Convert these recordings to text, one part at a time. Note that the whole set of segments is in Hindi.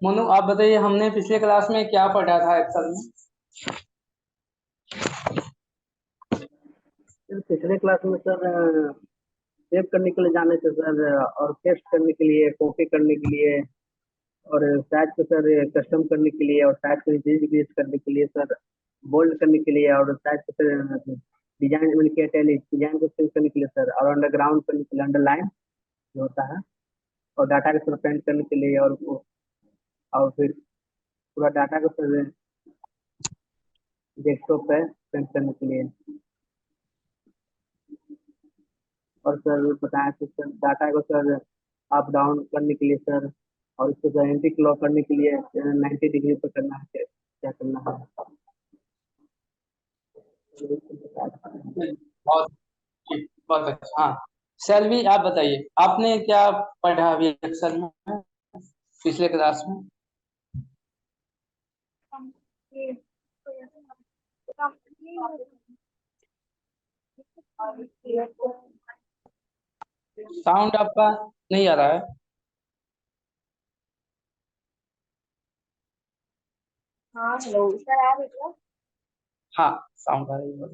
मोनू आप बताइए, हमने पिछले क्लास में क्या पढ़ा था एक्सेल में? सर पिछले क्लास में सर सेव करने के लिए जाने थे सर, और पेस्ट करने के लिए, कॉपी करने के लिए, और साइज को सर कस्टम करने के लिए, और साइज को डिक्रीज करने के लिए सर, बोल्ड करने के लिए, और साइज को सर डिजाइन मैंने किया था, डिजाइन को चेंज करने के लिए सर, और अंडरग्राउंड करने के लिए अंडरलाइन जो होता है, और डाटा को सर प्रिंट करने के लिए, और फिर पूरा डाटा को सर डेस्कटॉप पे प्रिंट करने के लिए, और सर बताया कि सर डाटा को सर अप डाउन करने के लिए सर, और इसको सर एंटी क्लॉक करने के लिए 90 डिग्री पे करना है, क्या करना है। बहुत बहुत अच्छा। हाँ, सेल्वी आप बताइए, आपने क्या पढ़ा अभी एक्सेल में पिछले क्लास में? साउंड आपका नहीं आ रहा है। हाँ हेलो सर, आ रही है? हाँ, साउंड आ रही है।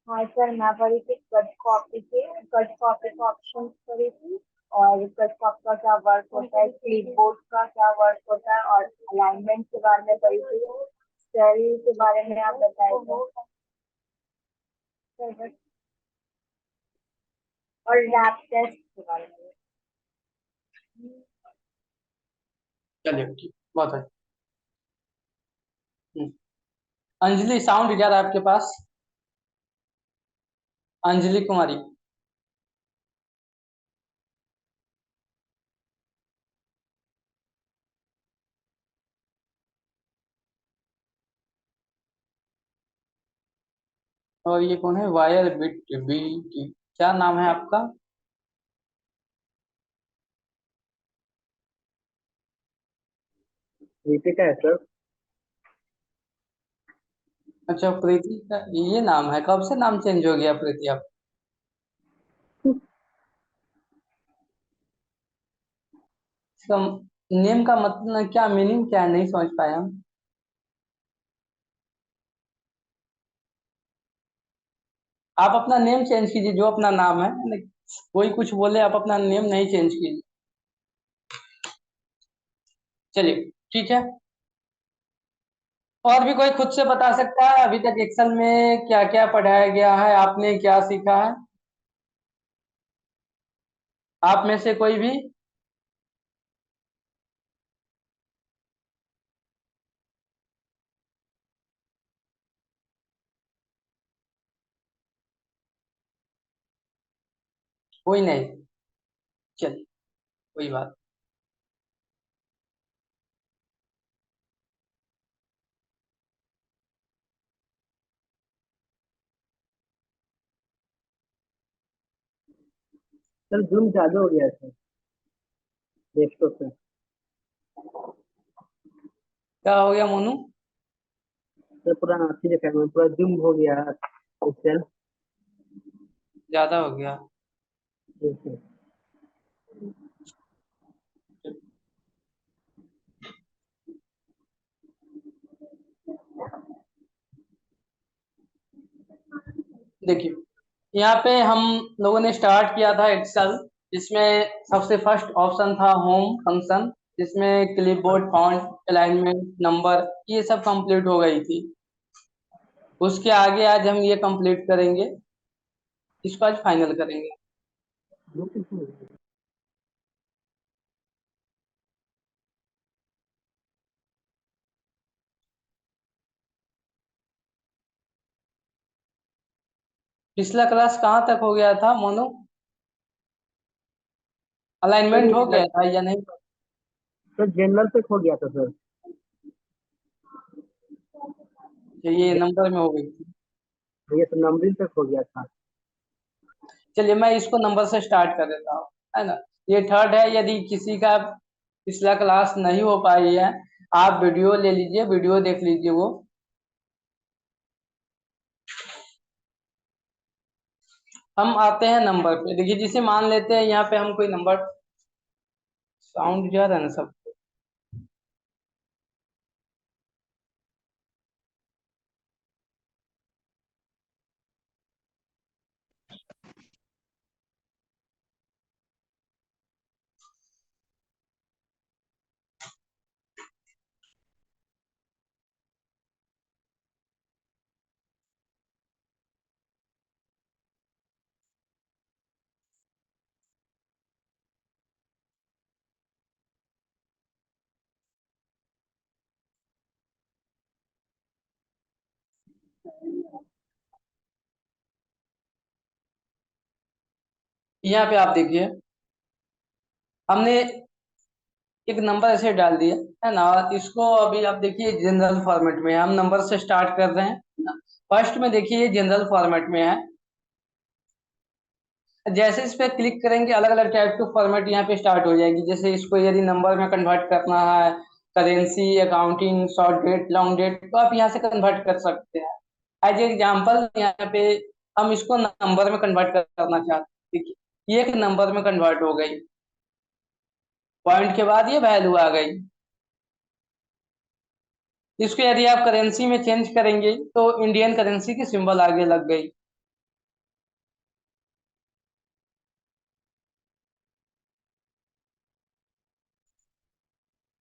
हाँ सर, मैं पढ़ी थी कट कॉपी का ऑप्शन पढ़ी थी। और कट कॉपी का क्या वर्क होता है, क्लिपबोर्ड का क्या वर्क होता है, और अलाइनमेंट के बारे में पढ़ी थी। सेल के बारे में आप बताए थे, और लैब टेस्ट के बारे में। चलिए ठीक, बहुत अच्छा। हम्म। अंजलि साउंड जा रहा है आपके पास? अंजलि कुमारी। और ये कौन है, वायर बिट बी की? क्या नाम है आपका? रिपीट है सर। अच्छा, प्रीति का ये नाम है? कब से नाम चेंज हो गया प्रीति आप? इसका नेम का मतलब क्या, मीनिंग क्या है, नहीं समझ पाया हम। आप अपना नेम चेंज कीजिए, जो अपना नाम है। कोई कुछ बोले, आप अपना नेम नहीं चेंज कीजिए। चलिए ठीक है। और भी कोई खुद से बता सकता है अभी तक एक्सेल में क्या क्या पढ़ाया गया है, आपने क्या सीखा है? आप में से कोई भी? कोई नहीं? चलिए, कोई बात। सर जूम ज्यादा हो गया है सर, डेस्कटॉप पे। क्या हो गया मोनू? सर पूरा अच्छी जगह में पूरा जूम हो गया है एक्सेल। ज्यादा हो गया? जैसे देखिए, यहाँ पे हम लोगों ने स्टार्ट किया था एक्सेल, जिसमें सबसे फर्स्ट ऑप्शन था होम फंक्शन, जिसमें क्लिपबोर्ड, फॉन्ट, अलाइनमेंट, नंबर, ये सब कंप्लीट हो गई थी। उसके आगे आज हम ये कंप्लीट करेंगे, इसको आज फाइनल करेंगे। पिछला क्लास कहाँ तक हो गया था मोनू? सर अलाइनमेंट ये हो गया था या नहीं? सर जनरल तक हो गया था सर। ये नंबर में हो गई थी। ये तो नंबरिंग तक हो गया था। चलिए, मैं इसको नंबर से स्टार्ट कर देता हूँ, है ना। ये थर्ड है। यदि किसी का पिछला क्लास नहीं हो पाई है, आप वीडियो ले लीजिए, वीडियो देख लीजिए वो। हम आते हैं नंबर पे। देखिए, जिसे मान लेते हैं यहाँ पे हम कोई नंबर। साउंड जा रहा है ना सब? यहाँ पे आप देखिए, हमने एक नंबर ऐसे डाल दिया है ना। इसको अभी आप देखिए जनरल फॉर्मेट में है, हम नंबर से स्टार्ट कर रहे हैं। फर्स्ट में देखिए जनरल फॉर्मेट में है। जैसे इस पे क्लिक करेंगे अलग अलग टाइप के फॉर्मेट यहाँ पे स्टार्ट हो जाएगी। जैसे इसको यदि नंबर में कन्वर्ट करना है, currency, accounting, short date, long date, तो आप यहाँ से कन्वर्ट कर सकते हैं। एज एग्जाम्पल यहाँ पे हम इसको नंबर में कन्वर्ट करना चाहते हैं। देखिए ये एक नंबर में कन्वर्ट हो गई, पॉइंट के बाद ये वैल्यू आ गई। इसको यदि आप करेंसी में चेंज करेंगे तो इंडियन करेंसी की सिंबल आगे लग गई।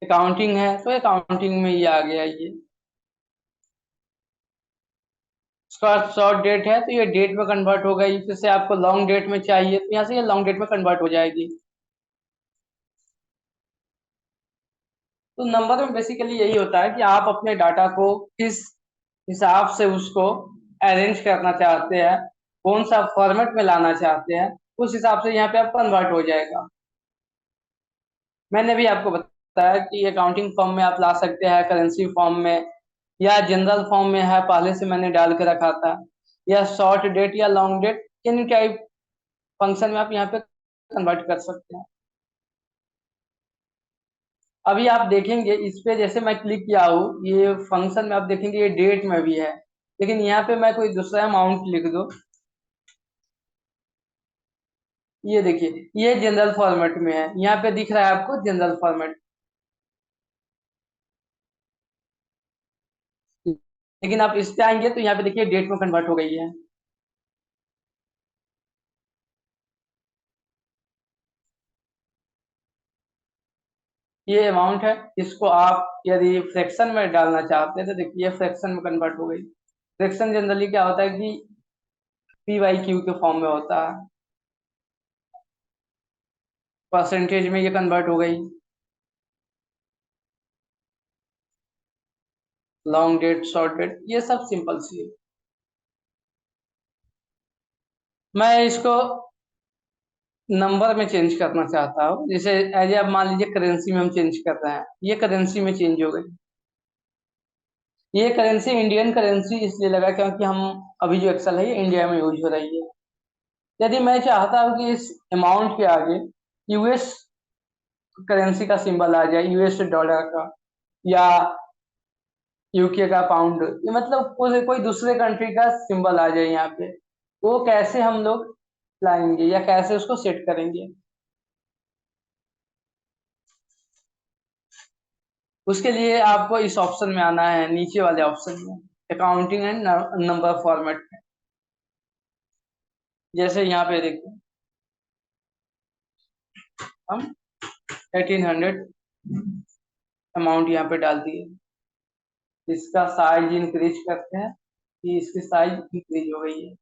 अकाउंटिंग है तो अकाउंटिंग में ये आ गया ये। उसका शॉर्ट डेट है तो ये डेट में कन्वर्ट हो गई। फिर से आपको लॉन्ग डेट में चाहिए तो यहाँ से ये लॉन्ग डेट में कन्वर्ट हो जाएगी। तो नंबर में बेसिकली यही होता है कि आप अपने डाटा को किस हिसाब से उसको अरेंज करना चाहते हैं, कौन सा फॉर्मेट में लाना चाहते हैं, उस हिसाब से यहाँ पे आप कन्वर्ट हो जाएगा। मैंने भी आपको बताया कि अकाउंटिंग फॉर्म में आप ला सकते हैं, करेंसी फॉर्म में, या जनरल फॉर्म में है पहले से मैंने डाल के रखा था, या शॉर्ट डेट या long date, any type function में आप यहाँ पे कन्वर्ट कर सकते हैं। अभी आप देखेंगे इस पे जैसे मैं क्लिक किया हूँ, ये फंक्शन में आप देखेंगे ये डेट में भी है, लेकिन यहाँ पे मैं कोई दूसरा अमाउंट लिख दूँ। ये देखिए ये जनरल फॉर्मेट में है, यहाँ पे दिख रहा है आपको जनरल फॉर्मेट, लेकिन आप इस पे आएंगे तो यहाँ पे देखिए डेट में कन्वर्ट हो गई है। ये अमाउंट है, इसको आप यदि फ्रैक्शन में डालना चाहते हैं तो देखिए फ्रैक्शन में कन्वर्ट हो गई। फ्रैक्शन जनरली क्या होता है कि पी वाई क्यू के फॉर्म में होता है, परसेंटेज में ये कन्वर्ट हो गई। लॉन्ग डेट, शॉर्ट डेट, ये सब सिंपल सी है। मैं इसको नंबर में चेंज करना चाहता हूँ, जैसे एज अब मान लीजिए करेंसी में हम चेंज कर रहे हैं, ये करेंसी में चेंज हो गई। ये करेंसी इंडियन करेंसी इसलिए लगा क्योंकि हम अभी जो एक्सेल है ये इंडिया में यूज हो रही है। यदि मैं चाहता हूँ कि इस अमाउंट के आगे यूएस करेंसी का सिंबल आ जाए, यूएस डॉलर का, या यूके का पाउंड, ये मतलब कोई दूसरे कंट्री का सिंबल आ जाए यहाँ पे, वो कैसे हम लोग लाएंगे या कैसे उसको सेट करेंगे? उसके लिए आपको इस ऑप्शन में आना है, नीचे वाले ऑप्शन में, अकाउंटिंग एंड नंबर फॉर्मेट में। जैसे यहाँ पे देखिए हम 1800 अमाउंट यहाँ पे डाल दिए। इसका साइज इंक्रीज करते हैं कि इसकी साइज इंक्रीज हो गई है।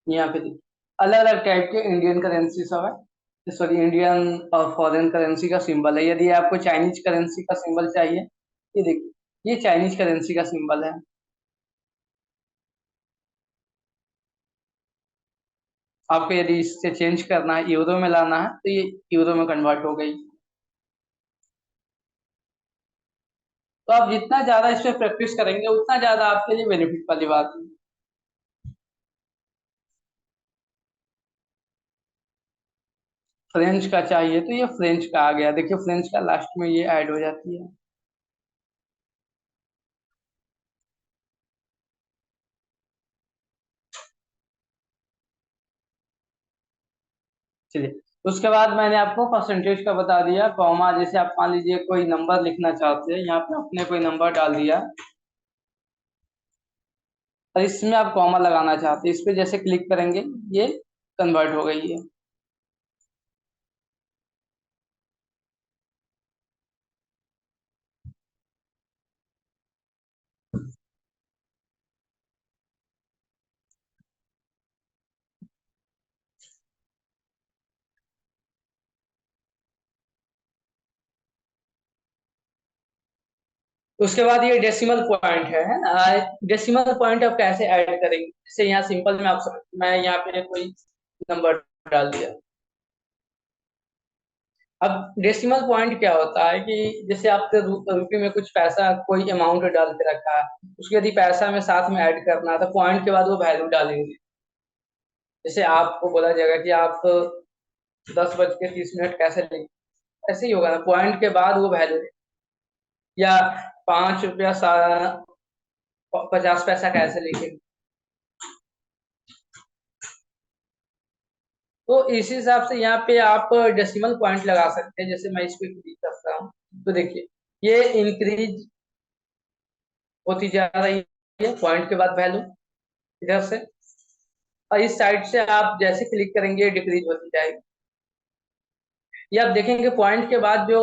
यहाँ पे देखिए अलग अलग टाइप के इंडियन करेंसी सब है, सॉरी इंडियन और फॉरेन करेंसी का सिंबल है। यदि आपको चाइनीज करेंसी का सिंबल चाहिए, ये देखिए ये चाइनीज करेंसी का सिंबल है। आपको यदि इससे चेंज करना है, यूरो में लाना है, तो ये यूरो में कन्वर्ट हो गई। तो आप जितना ज्यादा इस पे प्रैक्टिस करेंगे उतना ज्यादा आपके लिए बेनिफिट वाली बात है। फ्रेंच का चाहिए तो ये फ्रेंच का आ गया, देखिए फ्रेंच का लास्ट में ये ऐड हो जाती है। चलिए, उसके बाद मैंने आपको परसेंटेज का बता दिया, कॉमा, जैसे आप मान लीजिए कोई नंबर लिखना चाहते हैं, यहाँ पे आपने कोई नंबर डाल दिया और इसमें आप कॉमा लगाना चाहते हैं, इस पे जैसे क्लिक करेंगे ये कन्वर्ट हो गई है। उसके बाद ये डेसिमल पॉइंट है ना। डेसिमल पॉइंट आप कैसे ऐड करेंगे, जैसे यहाँ सिंपल में आप, मैं यहाँ पे कोई नंबर डाल दिया। अब डेसिमल पॉइंट क्या होता है कि जैसे आपके रुपये में कुछ पैसा कोई अमाउंट डाल के रखा है, उसको यदि पैसा में साथ में ऐड करना है तो पॉइंट के बाद वो वैल्यू डालेंगे। जैसे आपको बोला जाएगा कि आप 10:30 कैसे लेंगे, ऐसे ही होगा ना, पॉइंट के बाद वो वैल्यू। या 5 रुपया 50 पैसा कैसे लिखेंगे। तो इस हिसाब से यहाँ पे आप डेसिमल पॉइंट लगा सकते हैं। जैसे मैं इसको क्लिक करता हूँ तो देखिए ये इंक्रीज होती जा रही है पॉइंट के बाद वैल्यू इधर से, और इस साइड से आप जैसे क्लिक करेंगे डिक्रीज होती जाएगी। ये आप देखेंगे पॉइंट के बाद जो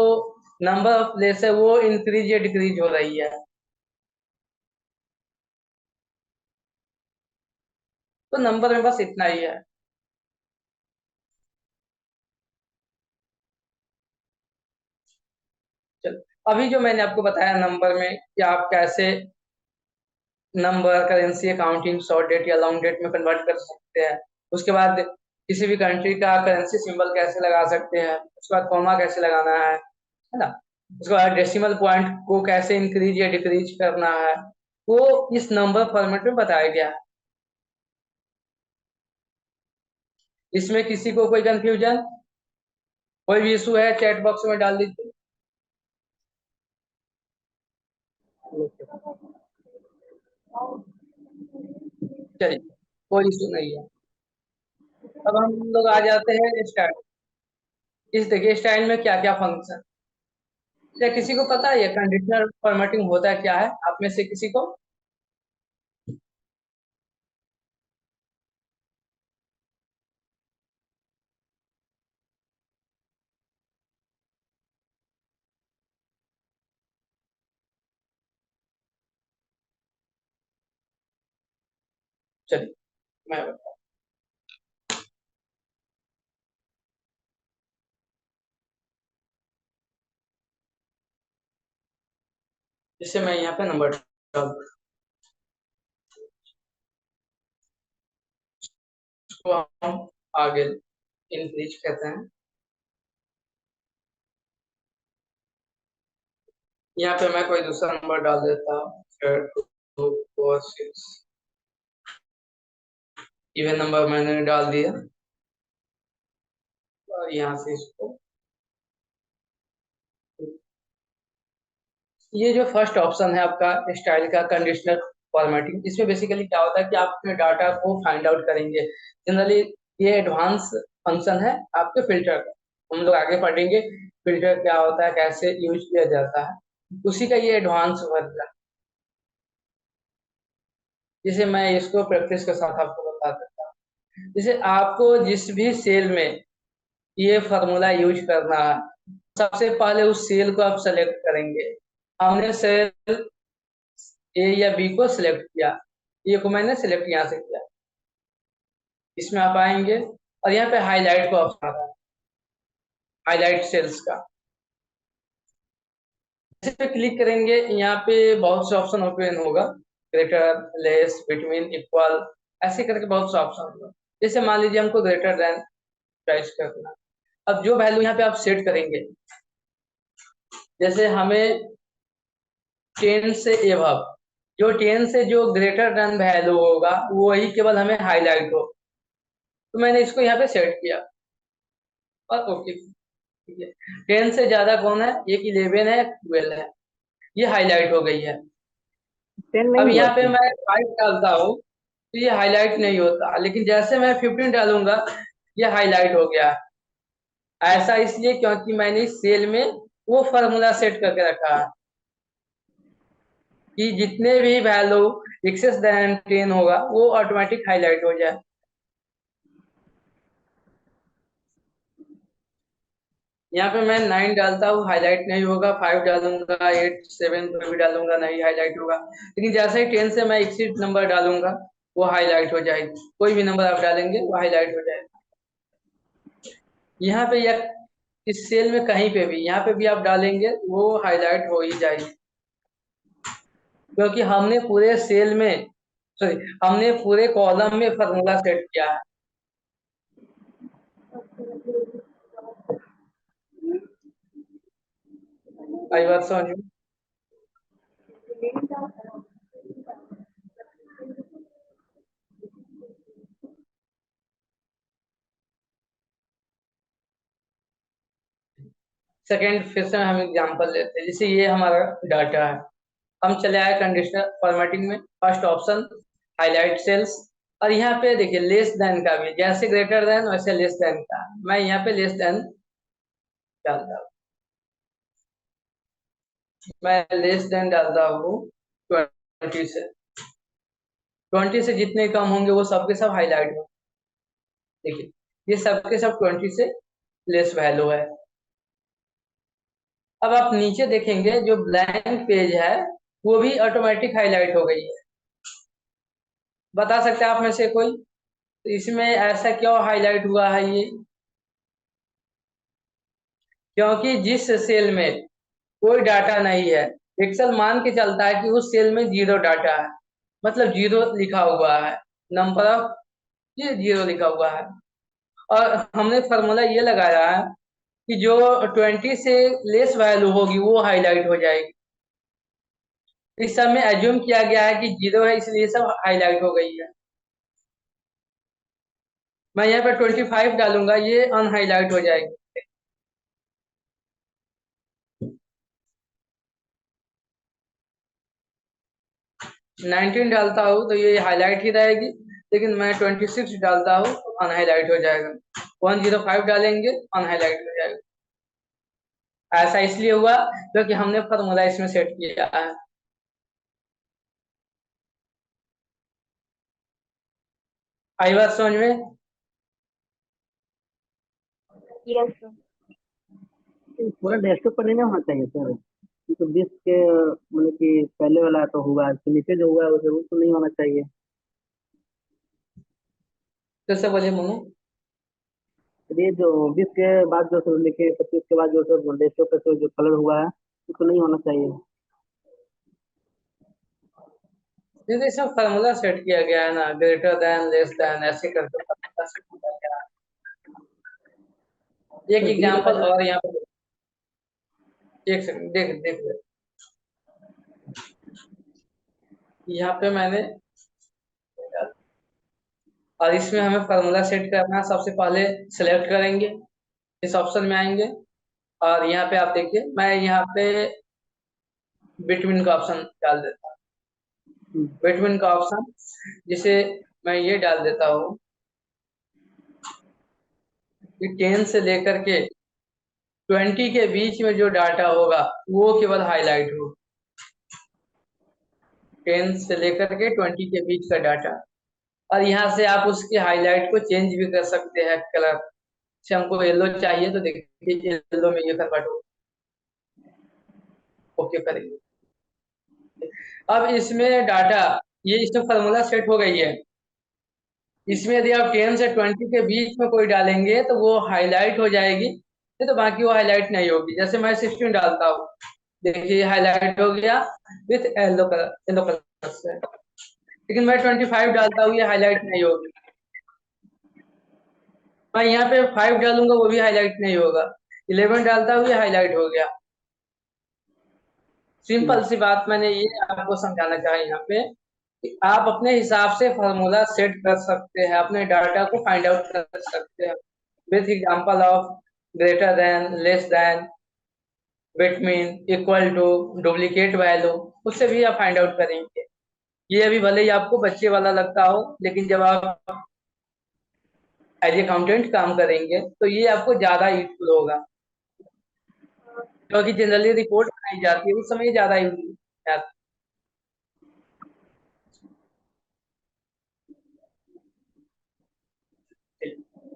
नंबर ऑफ प्लेस है वो इंक्रीज या डिक्रीज हो रही है। तो नंबर में बस इतना ही है। चलो अभी जो मैंने आपको बताया नंबर में कि आप कैसे number currency accounting short date या लॉन्ग डेट में कन्वर्ट कर सकते हैं। उसके बाद किसी भी कंट्री का करेंसी सिंबल कैसे लगा सकते हैं, उसके बाद कॉमा कैसे लगाना है ना। उसके बाद डेसिमल पॉइंट को कैसे इंक्रीज या डिक्रीज करना है, वो इस नंबर फॉर्मेट में बताया गया है। इसमें किसी को कोई कंफ्यूजन, कोई भी इशू है चैट बॉक्स में डाल दीजिए। चलिए कोई इशू नहीं है। अब हम लोग आ जाते हैं स्टाइल। इस देखिए स्टाइल में क्या क्या फंक्शन, क्या किसी को पता है ये कंडीशनल फॉर्मेटिंग होता क्या है, आप में से किसी को। चलिए मैं बताऊं। जैसे मैं यहाँ पे नंबर डाल दूं, उसको हम आगे इंक्रीज कहते हैं। यहाँ पे मैं कोई दूसरा नंबर डाल देता हूँ, 2 4 6। इवन नंबर मैंने डाल दिया और यहाँ से इसको, ये जो फर्स्ट ऑप्शन है आपका स्टाइल का कंडीशनल फॉर्मेटिंग, इसमें बेसिकली क्या होता है कि आप अपने डाटा को फाइंड आउट करेंगे। जनरली ये एडवांस फंक्शन है आपके फिल्टर का, हम लोग आगे पढ़ेंगे फिल्टर क्या होता है, कैसे यूज किया जाता है, उसी का ये एडवांस वर्जन है। जैसे मैं इसको प्रैक्टिस के साथ आपको बता देता हूँ। जैसे आपको जिस भी सेल में ये फॉर्मूला यूज करना है, सबसे पहले उस सेल को आप सेलेक्ट करेंगे। हमने सेल ए या बी को सिलेक्ट किया, ए को मैंने सिलेक्ट यहाँ से किया। इसमें आप आएंगे और यहाँ पे हाईलाइट का ऑप्शन आता है, हाईलाइट सेल्स का। इस पे क्लिक करेंगे, यहाँ पे बहुत से ऑप्शन ओपन होगा, ग्रेटर, लेस, बिटवीन, इक्वल, ऐसे करके बहुत से ऑप्शन होगा। जैसे मान लीजिए हमको ग्रेटर देन प्राइस करना। अब जो वैल्यू यहाँ पे आप सेट करेंगे, जैसे हमें 10 से एबव, जो 10 से जो ग्रेटर देन वैल्यू होगा वही केवल हमें हाईलाइट हो। तो मैंने इसको यहाँ पे सेट किया और ओके, ठीक है। 10 से ज्यादा कौन है, एक 11 है, 12 है, ये हाईलाइट हो गई है। 10 अब नहीं हुआ यहाँ पे 10। मैं 5 डालता हूँ तो ये हाईलाइट नहीं होता, लेकिन जैसे मैं 15 डालूंगा ये हाईलाइट हो गया। ऐसा इसलिए क्योंकि मैंने इस सेल में वो फॉर्मूला सेट करके रखा है कि जितने भी वैल्यू एक्सेस देन 10 होगा वो ऑटोमेटिक हाईलाइट हो जाए। यहाँ पे मैं 9 डालता हूँ हाईलाइट नहीं होगा, 5 डालूंगा, 8 7 भी डालूंगा नहीं हाईलाइट होगा। लेकिन जैसे ही 10 से मैं एक्सिट नंबर डालूंगा वो हाईलाइट हो जाएगी, कोई भी नंबर आप डालेंगे वो हाईलाइट हो जाएगा। यहाँ पे या इस सेल में कहीं पे भी यहाँ पे भी आप डालेंगे वो हाईलाइट हो ही जाएगी। क्योंकि हमने पूरे सेल में, सॉरी, हमने पूरे कॉलम में फार्मूला सेट किया है। आई बात समझ में? सेकेंड फिर से हम एग्जांपल लेते हैं, जैसे ये हमारा डाटा है, हम चले आए कंडीशनल फॉर्मेटिंग में, फर्स्ट ऑप्शन हाईलाइट सेल्स, और यहाँ पे देखिए लेस देन का भी, जैसे ग्रेटर देन वैसे लेस देन का, मैं यहाँ पे लेस देन डालता हूँ, मैं लेस देन डालता हूँ 20 से, 20 से जितने कम होंगे वो सबके सब हाईलाइट हो। देखिए ये सबके सब 20 से लेस वैल्यू है। अब आप नीचे देखेंगे जो ब्लैंक पेज है वो भी ऑटोमेटिक हाईलाइट हो गई है। बता सकते हैं आप में से कोई, तो इसमें ऐसा क्यों हाईलाइट हुआ है ये? क्योंकि जिस सेल में कोई डाटा नहीं है, एक्सेल मान के चलता है कि उस सेल में जीरो डाटा है, मतलब जीरो लिखा हुआ है, नंबर ऑफ ये जीरो लिखा हुआ है, और हमने फॉर्मूला ये लगाया है कि जो 20 से लेस वैल्यू होगी वो हाईलाइट हो जाएगी। इस सब में एज्यूम किया गया है कि जीरो है, इसलिए सब हाईलाइट हो गई है। मैं यहाँ पर 25 डालूंगा, ये अनहाईलाइट हो जाएगी। 19 डालता हूँ तो ये हाईलाइट ही रहेगी, लेकिन मैं 26 डालता हूँ तो अनहाईलाइट हो जाएगा। 105 डालेंगे अनहाईलाइट हो जाएगा। ऐसा इसलिए हुआ क्योंकि हमने फॉर्मूला इसमें सेट किया है। आई बात समझ में? Yes sir. पूरा डेस्कटॉप पर नहीं ना होना चाहिए सर, तो 20 के मतलब कि पहले वाला तो होगा, इसके नीचे जो हुआ है वो जरूर तो नहीं होना चाहिए। फिर से बोलिए मनु। तो ये जो 20 के बाद जो सर लिखे, 25 के बाद जो सर डेस्कटॉप पे जो कलर हुआ है वो तो नहीं होना चाहिए। ये सब फार्मूला सेट किया गया है ना, ग्रेटर देन लेस देन ऐसे करके फार्मूला सेट किया गया है। एक तो बी वाला एग्जांपल जो, और यहाँ पे, एक सेकंड देख देख ले। यहाँ पे मैंने, और इसमें हमें फार्मूला सेट करना है। सबसे पहले सिलेक्ट करेंगे, इस ऑप्शन में आएंगे, और यहाँ पे आप देखिए मैं यहाँ पे बिटवीन का ऑप्शन डाल देता हूँ, बिटवीन का ऑप्शन, जिसे मैं ये डाल देता हूँ कि 10 से लेकर के 20 के बीच में जो डाटा होगा वो केवल हाईलाइट हो। 10 से लेकर के 20 के बीच का डाटा, और यहाँ से आप उसके हाईलाइट को चेंज भी कर सकते हैं कलर से। हमको येलो चाहिए तो देखिए येलो में ये कन्वर्ट हो, ओके करेंगे। अब इसमें डाटा, ये इसमें फार्मूला सेट हो गई है। इसमें यदि आप 10 से 20 के बीच में कोई डालेंगे तो वो हाईलाइट हो जाएगी, नहीं तो बाकी वो हाईलाइट नहीं होगी। जैसे मैं 16 डालता हूँ, देखिए हाईलाइट हो गया विथ येलो कलर से, लेकिन मैं 25 डालता हूँ ये हाईलाइट नहीं होगी। मैं यहाँ पे 5 डालूंगा वो भी हाईलाइट नहीं होगा। 11 डालता हूँ ये हाईलाइट हो गया। सिंपल सी बात मैंने ये आपको समझाना चाहा यहाँ पे कि आप अपने हिसाब से फॉर्मूला सेट कर सकते हैं, अपने डाटा को फाइंड आउट कर सकते हैं with example of greater than, less than, between, equal to, duplicate value, उससे भी आप फाइंड आउट करेंगे। ये अभी भले ही आपको बच्चे वाला लगता हो, लेकिन जब आप एज अकाउंटेंट काम करेंगे तो ये आपको ज्यादा यूजफुल होगा, क्योंकि जनरली रिपोर्ट बनाई जाती है उस समय ज्यादा यूज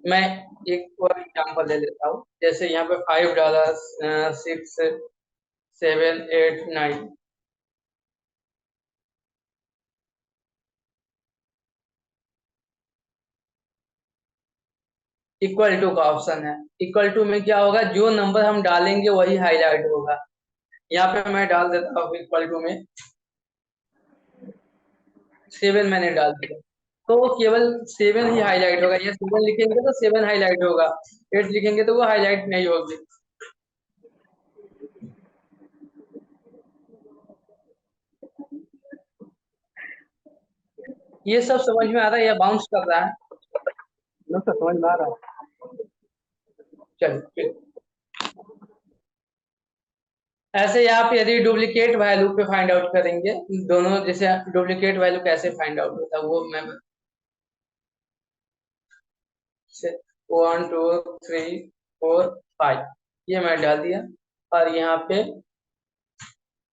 मैं एक और एग्जांपल ले लेता हूँ, जैसे यहाँ पे $5, 6, 7, 8, 9, इक्वल टू का ऑप्शन है। इक्वल टू में क्या होगा, जो नंबर हम डालेंगे वही हाईलाइट होगा। यहाँ पे मैं डाल देता हूँ इक्वल टू में 7 मैंने डाल दिया, तो केवल 7 ही हाईलाइट होगा। या 7 लिखेंगे तो 7 हाईलाइट होगा, 8 लिखेंगे तो वो हाईलाइट नहीं होगी। ये सब समझ में आ रहा है या बाउंस कर रहा है? नो सर, समझ में आ रहा है। चलिए, ऐसे ही आप यदि डुप्लीकेट वैल्यू पे फाइंड आउट करेंगे, दोनों जैसे डुप्लीकेट वैल्यू कैसे फाइंड आउट होता है वो मैं 1 2 3 4 5 ये मैं डाल दिया, और यहाँ पे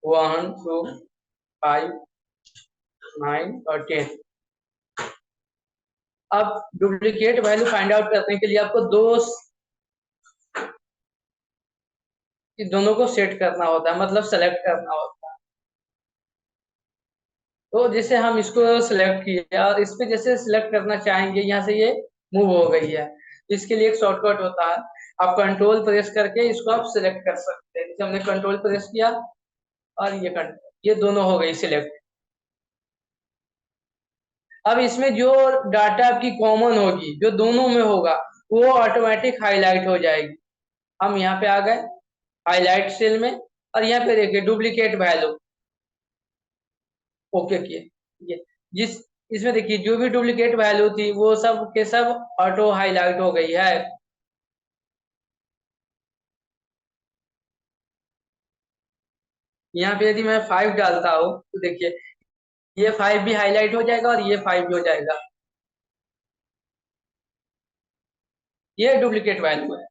1 2 5 9 और 10। अब डुप्लीकेट वैल्यू फाइंड आउट करने के लिए आपको दोनों को सेट करना होता है, मतलब सेलेक्ट करना होता है। तो जैसे हम इसको सिलेक्ट किए और इस पे जैसे सिलेक्ट करना चाहेंगे, यहाँ से ये मूव हो गई है। इसके लिए एक शॉर्टकट होता है, आप कंट्रोल प्रेस करके इसको आप सिलेक्ट कर सकते हैं। जैसे हमने कंट्रोल प्रेस किया और ये दोनों हो गई सिलेक्ट। अब इसमें जो डाटा आपकी कॉमन होगी, जो दोनों में होगा, वो ऑटोमेटिक हाईलाइट हो जाएगी। हम यहाँ पे आ गए हाईलाइट सेल में, और यहाँ पे देखिए डुप्लीकेट वैल्यू ओके किए। ये जिस इसमें देखिए जो भी डुप्लीकेट वैल्यू थी वो सब के सब ऑटो हाईलाइट हो गई है। यहाँ पे यदि मैं 5 डालता हूँ तो देखिए ये 5 भी हाईलाइट हो जाएगा और ये 5 भी हो जाएगा। ये डुप्लीकेट वैल्यू है।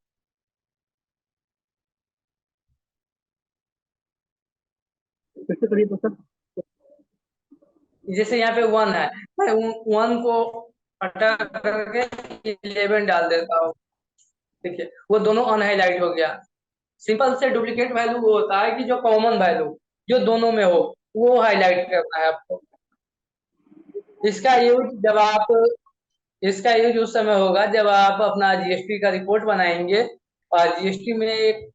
फिर से करिए तो सर। जैसे यहाँ पे 1 है, मैं 1 को हटा करके 11 डाल देता हूँ। देखिए वो दोनों अनहाईलाइट हो गया। सिंपल से डुप्लीकेट वैल्यू वो होता है कि जो कॉमन वैल्यू जो दोनों में हो वो हाईलाइट करना है आपको। इसका यूज जब आप इसका यूज उस समय होगा जब आप अपना जीएसटी का रिपोर्ट बनाएंगे, और जीएसटी में एक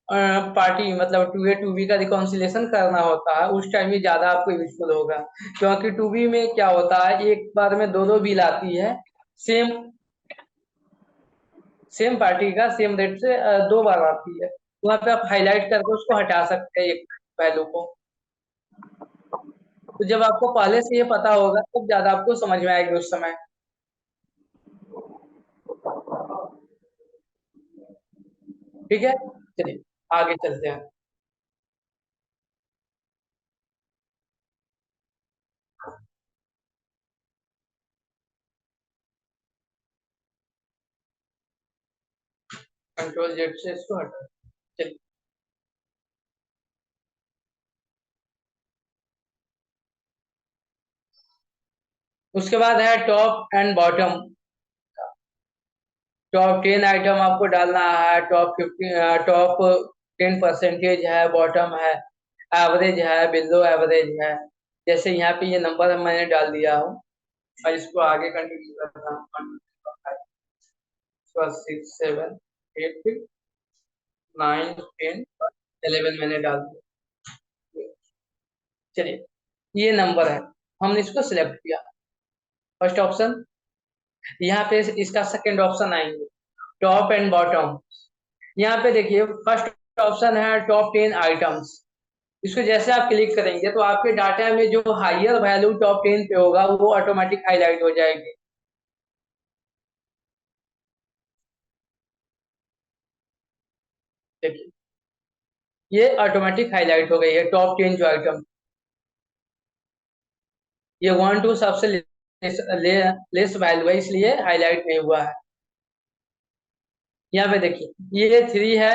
पार्टी मतलब 2A 2B का रिकॉन्सिलेशन करना होता है, उस टाइम में ज्यादा आपको यूजफुल होगा। क्योंकि 2B में क्या होता है, एक बार में दो बिल आती है, सेम सेम पार्टी का सेम रेट से 2 बार आती है। वहां पे आप हाईलाइट करके उसको हटा सकते हैं एक वैल्यू को। तो जब आपको पहले से ये पता होगा तब ज्यादा आपको समझ में आएगी उस समय। ठीक है, चलिए आगे चलते हैं। कंट्रोल जेड से इसको हटा, चलिए। उसके बाद है top and bottom. Top 10 item आपको डालना है, टॉप 10% है, बॉटम है, एवरेज है, बिलो एवरेज है। जैसे यहाँ पे ये नंबर मैंने डाल दिया हूँ, और इसको आगे कंटिन्यू करना हूँ। 6 7 8 9 10 11 मैंने डाल दिया। चलिए ये नंबर है, हमने इसको सिलेक्ट किया। फर्स्ट ऑप्शन, यहाँ पे इसका सेकंड ऑप्शन आएंगे टॉप एंड बॉटम। यहाँ पे देखिए फर्स्ट ऑप्शन है टॉप 10 आइटम्स। इसको जैसे आप क्लिक करेंगे तो आपके डाटा में जो हायर वैल्यू टॉप 10 पे होगा वो ऑटोमेटिक हाईलाइट हो जाएगी। देखिए ये ऑटोमेटिक हाईलाइट हो गई है टॉप 10 जो आइटम। ये 1 2 सबसे लेस वैल्यू है इसलिए हाईलाइट नहीं हुआ है। यहाँ पे देखिए ये 3 है,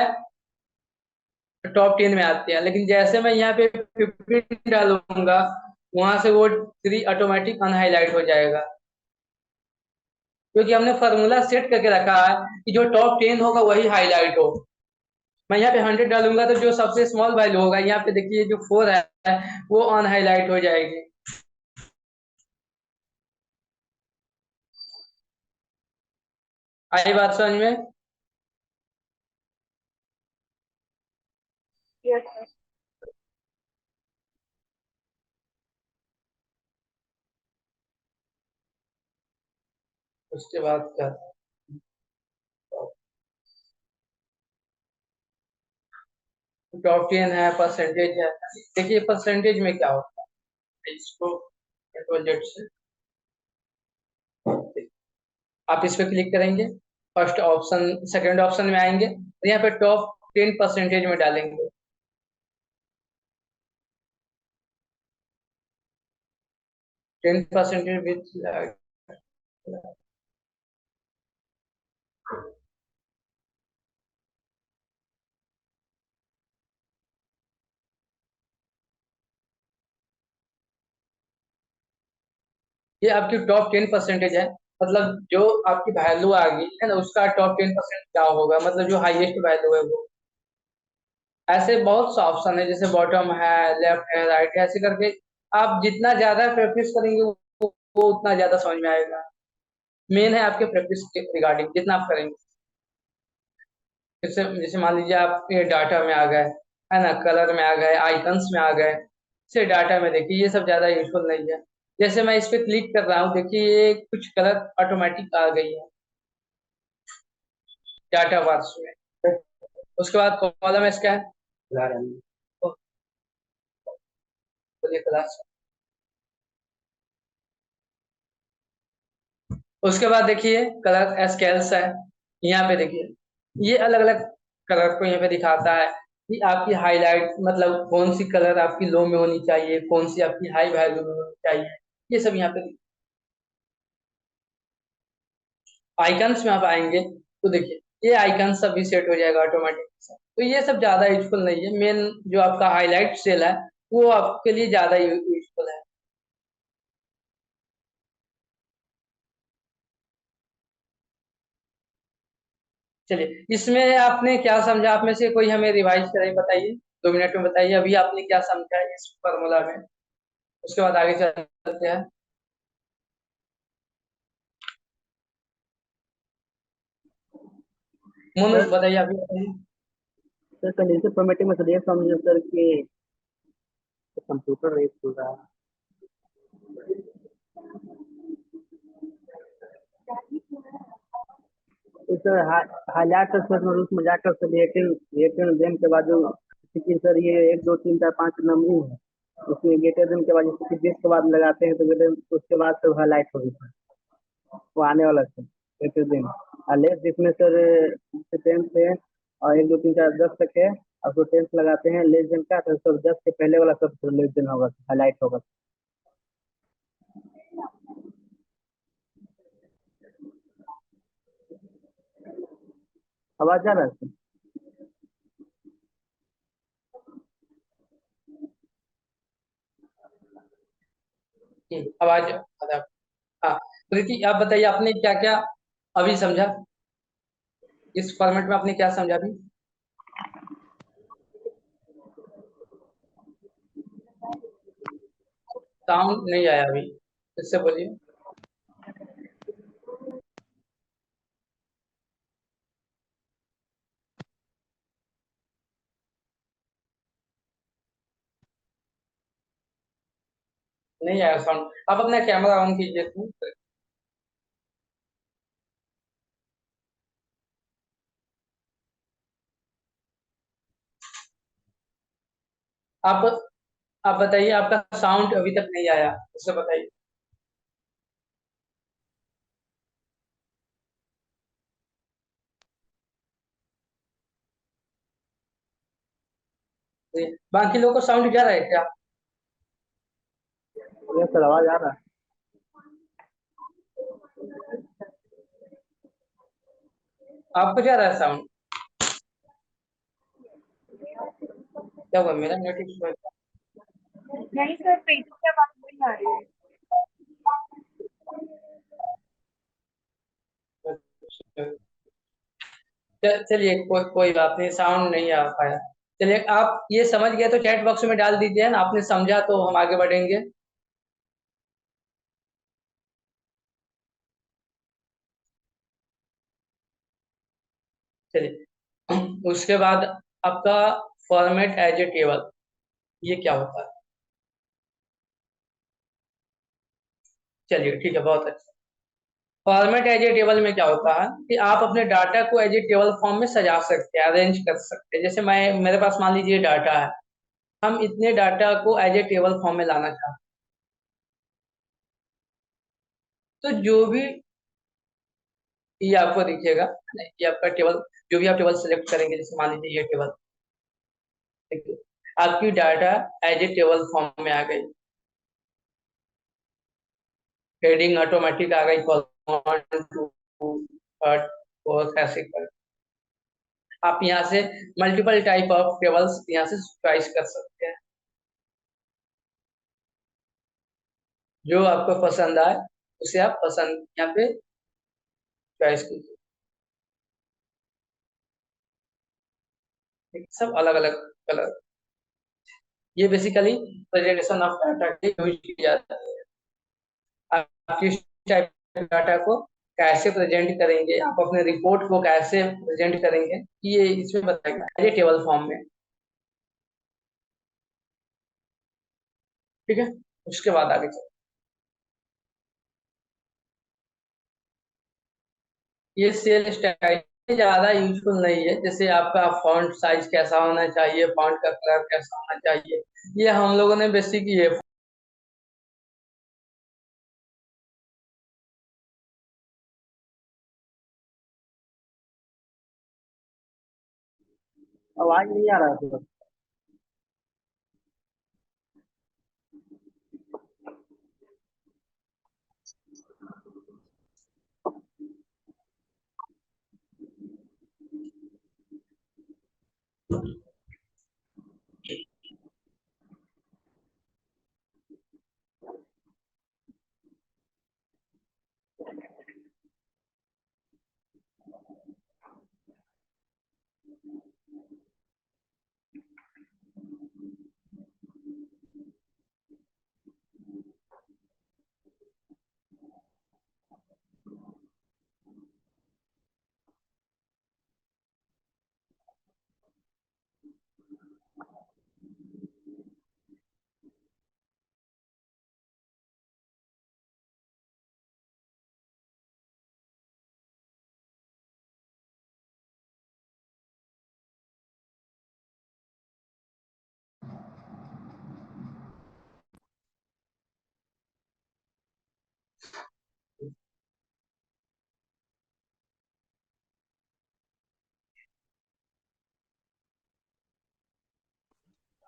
टॉप 10 में आते हैं, लेकिन जैसे मैं यहाँ पे 15 डालूंगा वहां से वो 3 ऑटोमेटिक अनहाईलाइट हो जाएगा। क्योंकि हमने फार्मूला सेट करके रखा है कि जो टॉप 10 होगा वही हाईलाइट हो। मैं यहाँ पे 100 डालूंगा तो जो सबसे स्मॉल वैल्यू होगा यहाँ पे देखिए जो 4 है वो अनहाईलाइट हो जाएगी। आई बात समझ में? Yes, sir. उसके बाद क्या, टॉप 10 है, परसेंटेज है। देखिए परसेंटेज में क्या होता है, इसको कंट्रोल जेड से आप इस पे क्लिक करेंगे, फर्स्ट ऑप्शन सेकंड ऑप्शन में आएंगे, तो यहाँ पे टॉप 10% में डालेंगे। टेन परसेंटेज विथ, ये आपकी टॉप 10% है। मतलब जो आपकी वैल्यू आ गई है ना, उसका टॉप 10% क्या होगा, मतलब जो हाईएस्ट वैल्यू है वो। ऐसे बहुत सा ऑप्शन है, जैसे बॉटम है, लेफ्ट है, राइट है, ऐसे करके आप जितना ज्यादा प्रैक्टिस करेंगे वो उतना ज्यादा समझ में आएगा। मेन है आपके प्रैक्टिस के रिगार्डिंग जितना आप करेंगे। जैसे जैसे मान लीजिए आप ये डाटा में आ गए, है ना, कलर में आ गए, आइकन्स में आ गए, से डाटा में देखिए ये सब ज्यादा यूजफुल नहीं है। जैसे मैं इस पे क्लिक कर रहा हूँ, देखिए ये कुछ कलर ऑटोमेटिक आ गई है डाटा बॉक्स में। उसके बाद कॉलम स्कैन, क्लास, उसके बाद देखिए कलर स्केल्स है। यहाँ पे देखिए ये अलग अलग कलर को यहाँ पे दिखाता है कि आपकी हाईलाइट मतलब कौन सी कलर आपकी लो में होनी चाहिए, कौन सी आपकी हाई वैल्यू में होनी चाहिए, ये सब यहाँ पे। आइकन्स में आप आएंगे तो देखिए ये आइकन सब भी सेट हो जाएगा ऑटोमेटिक। तो ये सब ज्यादा यूजफुल नहीं है, मेन जो आपका हाईलाइट सेल है वो आपके लिए ज्यादा यूजफुल है। चलिए इसमें आपने क्या समझा, आप में से कोई हमें रिवाइज कराई बताइए, 2 मिनट में बताइए अभी आपने क्या समझा इस फॉर्मूला में, उसके बाद आगे चलते हैं। मोनू सर बताइए, अभी बताइए। सर कंडीशन फॉर्मेटिंग में सर ये समझे सर कि कंप्यूटर रेस हो रहा है। तो सर हाईलाइट का सर मैं उसमें जाकर सर एयरटेल देन के बाद जो क्योंकि सर ये 1 2 3 4 5 नंबरिंग है, उसमें गेटर देन के बाद जैसे कि 20 के बाद लगाते हैं तो गेटर उसके बाद सर हाईलाइट होगी सर, वो आने वाला सर गेटर देन। और लेस जिसमें सर 10 से और 1 2 3 4 10 तक है, और उसको 10 लगाते हैं लेस देन का, तो सर 10 के पहले वाला सब लेस देन होगा, हाईलाइट होगा। आवाज जा रहा है सर? आवाज हाँ, प्रीति आप बताइए आपने क्या क्या अभी समझा, इस फॉर्मेट में आपने क्या समझा अभी। साउंड नहीं आया अभी, इससे बोलिए। नहीं आया साउंड, आप अपना कैमरा ऑन कीजिए तो। आप आप बताइए, आपका साउंड अभी तक नहीं आया, उससे बताइए। बाकी लोगों को साउंड जा रहा है क्या, ये सर आवाज आ रहा है? आपको जा रहा है साउंड, क्या हुआ, मेरा नेट इशू है नहीं सर, पेटू की आवाज नहीं आ रही है। क्या? चलिए कोई बात नहीं, साउंड नहीं आ पाया। चलिए आप ये समझ गए तो चैट बॉक्स में डाल दीजिए ना, आपने समझा तो हम आगे बढ़ेंगे। चलिए उसके बाद आपका फॉर्मेट एज ए टेबल, ये क्या होता है। चलिए ठीक है, बहुत अच्छा। फॉर्मेट एज ए टेबल में क्या होता है कि आप अपने डाटा को एज ए टेबल फॉर्म में सजा सकते हैं, अरेंज कर सकते हैं। जैसे मेरे पास मान लीजिए डाटा है, हम इतने डाटा को एज ए टेबल फॉर्म में लाना चाहते हैं, तो जो भी ये आपको दिखेगा, नहीं, ये आपका टेबल, जो भी आप टेबल सेलेक्ट करेंगे, जैसे मान लीजिए ये टेबल, ठीक है, आपकी data as a table form में आ गई, हेडिंग ऑटोमेटिक आ गई, कॉलम टू थर्ड फोर्थ ऐसे कर। आप यहाँ से मल्टीपल टाइप ऑफ टेबल्स यहाँ से चॉइस कर सकते हैं, जो आपको पसंद आए उसे आप पसंद यहाँ पे चॉइस कीजिए। सब अलग अलग कलर, ये बेसिकली प्रेजेंटेशन ऑफ डाटा के यूज की जाता है। आप किस टाइप डाटा को कैसे प्रेजेंट करेंगे, आप अपने रिपोर्ट को कैसे प्रेजेंट करेंगे, ये इसमें बताएगा टेबल फॉर्म में, ठीक है। उसके बाद आगे चलो, ये सेल स्टाइल ज्यादा यूजफुल नहीं है। जैसे आपका फॉन्ट साइज कैसा होना चाहिए, फॉन्ट का कलर कैसा होना चाहिए, ये हम लोगों ने बेसिक ये आवाज नहीं आ रहा है सर।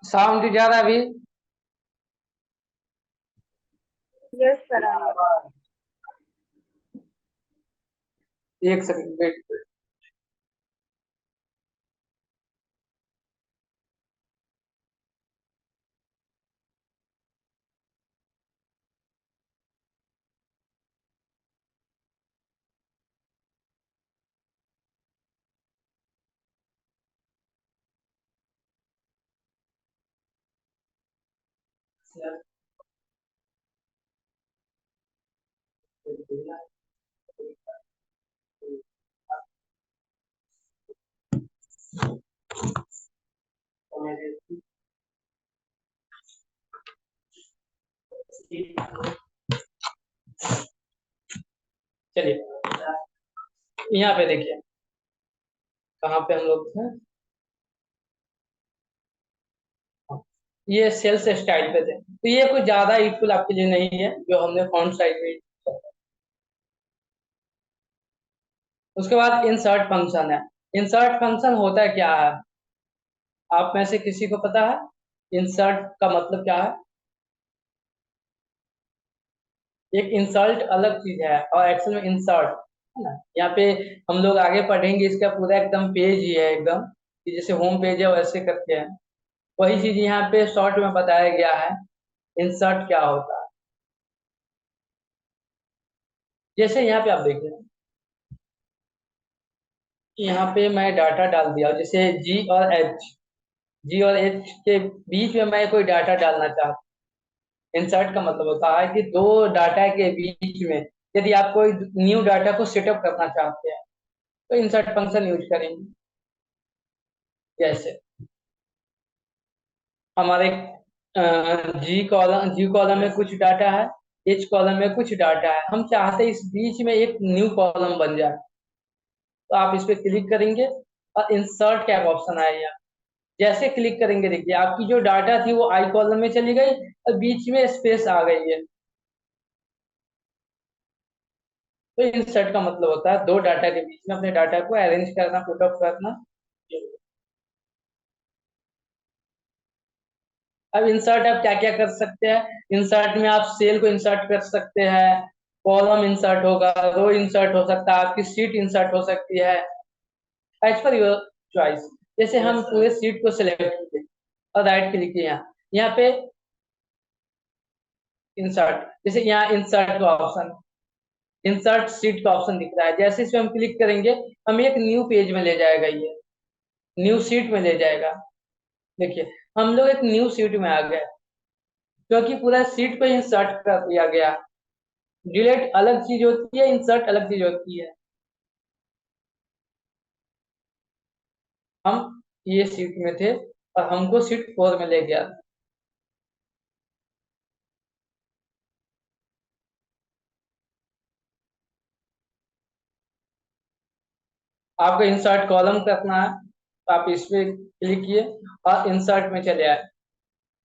साउंड जा रहा है अभी। Yes sir. एक सेकंड वेट। चलिए यहाँ पे देखिए, कहाँ पे हम लोग थे, ये सेल्स स्टाइल पे थे। तो ये कुछ ज्यादा यूजफुल आपके लिए नहीं है जो हमने फॉन्ट साइज में। उसके बाद इंसर्ट फंक्शन है। इंसर्ट फंक्शन होता है क्या है, आप में से किसी को पता है इंसर्ट का मतलब क्या है? एक इंसल्ट अलग चीज है और एक्चुअल में इंसर्ट है ना। यहाँ पे हम लोग आगे पढ़ेंगे, इसका पूरा एकदम पेज ही है एकदम, कि जैसे होम पेज है वैसे करके है। वही चीज यहाँ पे शॉर्ट में बताया गया है, इंसर्ट क्या होता है। जैसे यहाँ पे आप देखिए, यहाँ पे मैं डाटा डाल दिया, जैसे जी और एच के बीच में मैं कोई डाटा डालना चाहता हूँ। इंसर्ट का मतलब होता है कि दो डाटा के बीच में यदि आप कोई न्यू डाटा को सेटअप करना चाहते हैं तो इंसर्ट फंक्शन यूज करेंगे। जैसे हमारे जी कॉलम में कुछ डाटा है, एच कॉलम में कुछ डाटा है, हम चाहते हैं इस बीच में एक न्यू कॉलम बन जाए, तो आप इस पे क्लिक करेंगे और इंसर्ट का ऑप्शन आएगा। जैसे क्लिक करेंगे देखिए आपकी जो डाटा थी वो आई कॉलम में चली गई और बीच में स्पेस आ गई है। तो इंसर्ट का मतलब होता है दो डाटा के बीच में अपने डाटा को अरेंज करना, पुट अप करना। अब इंसर्ट आप क्या क्या कर सकते हैं, इंसर्ट में आप सेल को इंसर्ट कर सकते हैं, कॉलम इंसर्ट होगा, रो इंसर्ट हो सकता है, आपकी सीट इंसर्ट हो सकती है, एज पर योर चॉइस। जैसे हम पूरे सीट को सिलेक्ट किए और राइट क्लिक किया, यहाँ पे इंसर्ट, जैसे यहाँ इंसर्ट का ऑप्शन, इंसर्ट सीट का ऑप्शन दिख रहा है, जैसे इस पे हम क्लिक करेंगे हम एक न्यू पेज में ले जाएगा, ये न्यू सीट में ले जाएगा। देखिए हम लोग एक न्यू सीट में आ गए क्योंकि पूरा सीट को इंसर्ट कर दिया गया। डिलीट अलग चीज होती है, इंसर्ट अलग चीज होती है। हम ये सीट में थे और हमको सीट 4 में ले गया। आपको इंसर्ट कॉलम करना है तो आप इस पे क्लिक किए और इंसर्ट में चले आए।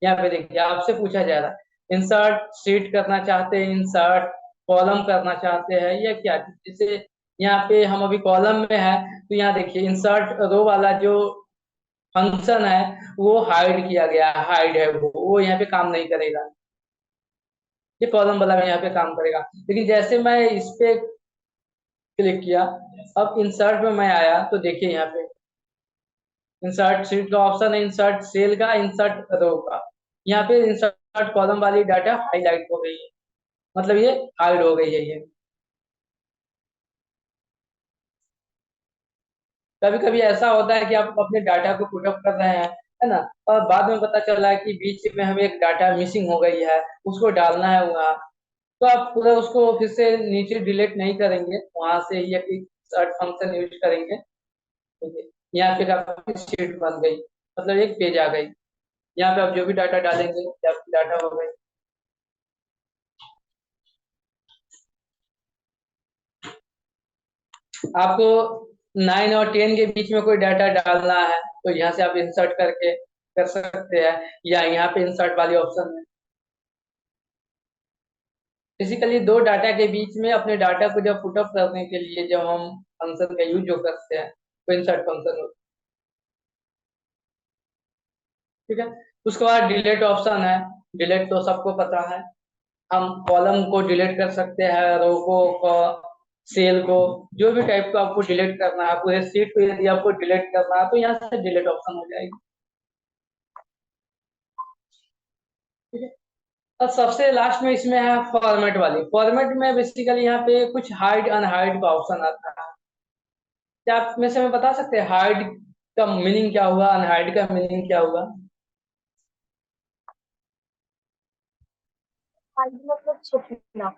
यहाँ पे देखिए आपसे पूछा जा रहा है इंसर्ट सीट करना चाहते हैं, इंसर्ट कॉलम करना चाहते हैं या क्या। जैसे यहाँ पे हम अभी कॉलम में है तो यहाँ देखिए इंसर्ट रो वाला जो फंक्शन है वो हाइड किया गया है, हाइड है वो यहाँ पे काम नहीं करेगा। ये कॉलम वाला यहाँ पे काम करेगा, लेकिन जैसे मैं इस पे क्लिक किया अब इंसर्ट में मैं आया तो देखिए यहाँ पे इंसर्ट सीट का ऑप्शन है, इंसर्ट सेल का, इंसर्ट रो का। यहाँ पे इंसर्ट कॉलम वाली डाटा हाईलाइट हो गई है, मतलब ये हाइड हो गई है ये। कभी कभी ऐसा होता है कि आप अपने डाटा को पुटअप कर रहे हैं, है ना, और बाद में पता चल रहा है कि बीच में हमें एक डाटा मिसिंग हो गई है, उसको डालना है वहाँ। तो आप पूरा उसको फिर से नीचे डिलीट नहीं करेंगे, वहां से ही एक सर्च फंक्शन यूज करेंगे। ठीक है, यहाँ पे आपकी शीट बन गई, मतलब एक पेज आ गई। यहाँ पे आप जो भी डाटा डालेंगे आपकी डाटा हो गई। आपको 9 और 10 के बीच में कोई डाटा डालना है तो यहाँ से आप इंसर्ट करके कर सकते हैं, या यहाँ पे इंसर्ट वाली ऑप्शन है। बेसिकली दो डाटा के बीच में अपने डाटा को जब पुटअप करने के लिए जब हम फंक्शन का यूज जो करते हैं तो इंसर्ट फंक्शन होता है। ठीक है, उसके बाद डिलीट ऑप्शन है। डिलीट तो सबको पता है, हम कॉलम को डिलीट कर सकते हैं, रो को, सेल को, जो भी टाइप को आपको डिलीट करना है, पूरे सीट को यदि आपको डिलीट करना है तो यहाँ से डिलीट ऑप्शन हो जाएगी। ठीक है, और सबसे लास्ट में इसमें है फॉर्मेट वाली। फॉर्मेट में बेसिकली यहाँ पे कुछ हाइड अनहाइड का ऑप्शन आता है। क्या आप में से हमें बता सकते हैं हाइड का मीनिंग क्या हुआ, अनहाइड का मीनिंग क्या हुआ। हाइड मतलब छुपना,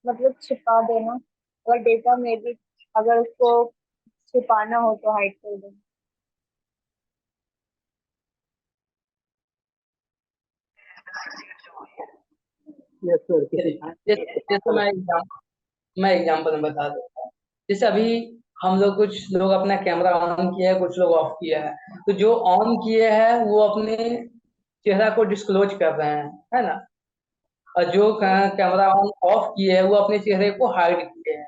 मतलब छिपा देना, और डेटा में भी अगर उसको छिपाना हो तो हाइड कर देना। यस सर, किसी चलिए, जैसे मैं एग्जाम्पल में बता देता हूँ। जैसे अभी हम लोग कुछ लोग अपना कैमरा ऑन किया है, कुछ लोग ऑफ किया है, तो जो ऑन किए हैं वो अपने चेहरा को डिस्क्लोज कर रहे हैं, है ना, और जो कैमरा ऑन ऑफ किए हैं वो अपने चेहरे को हाइड किए हैं।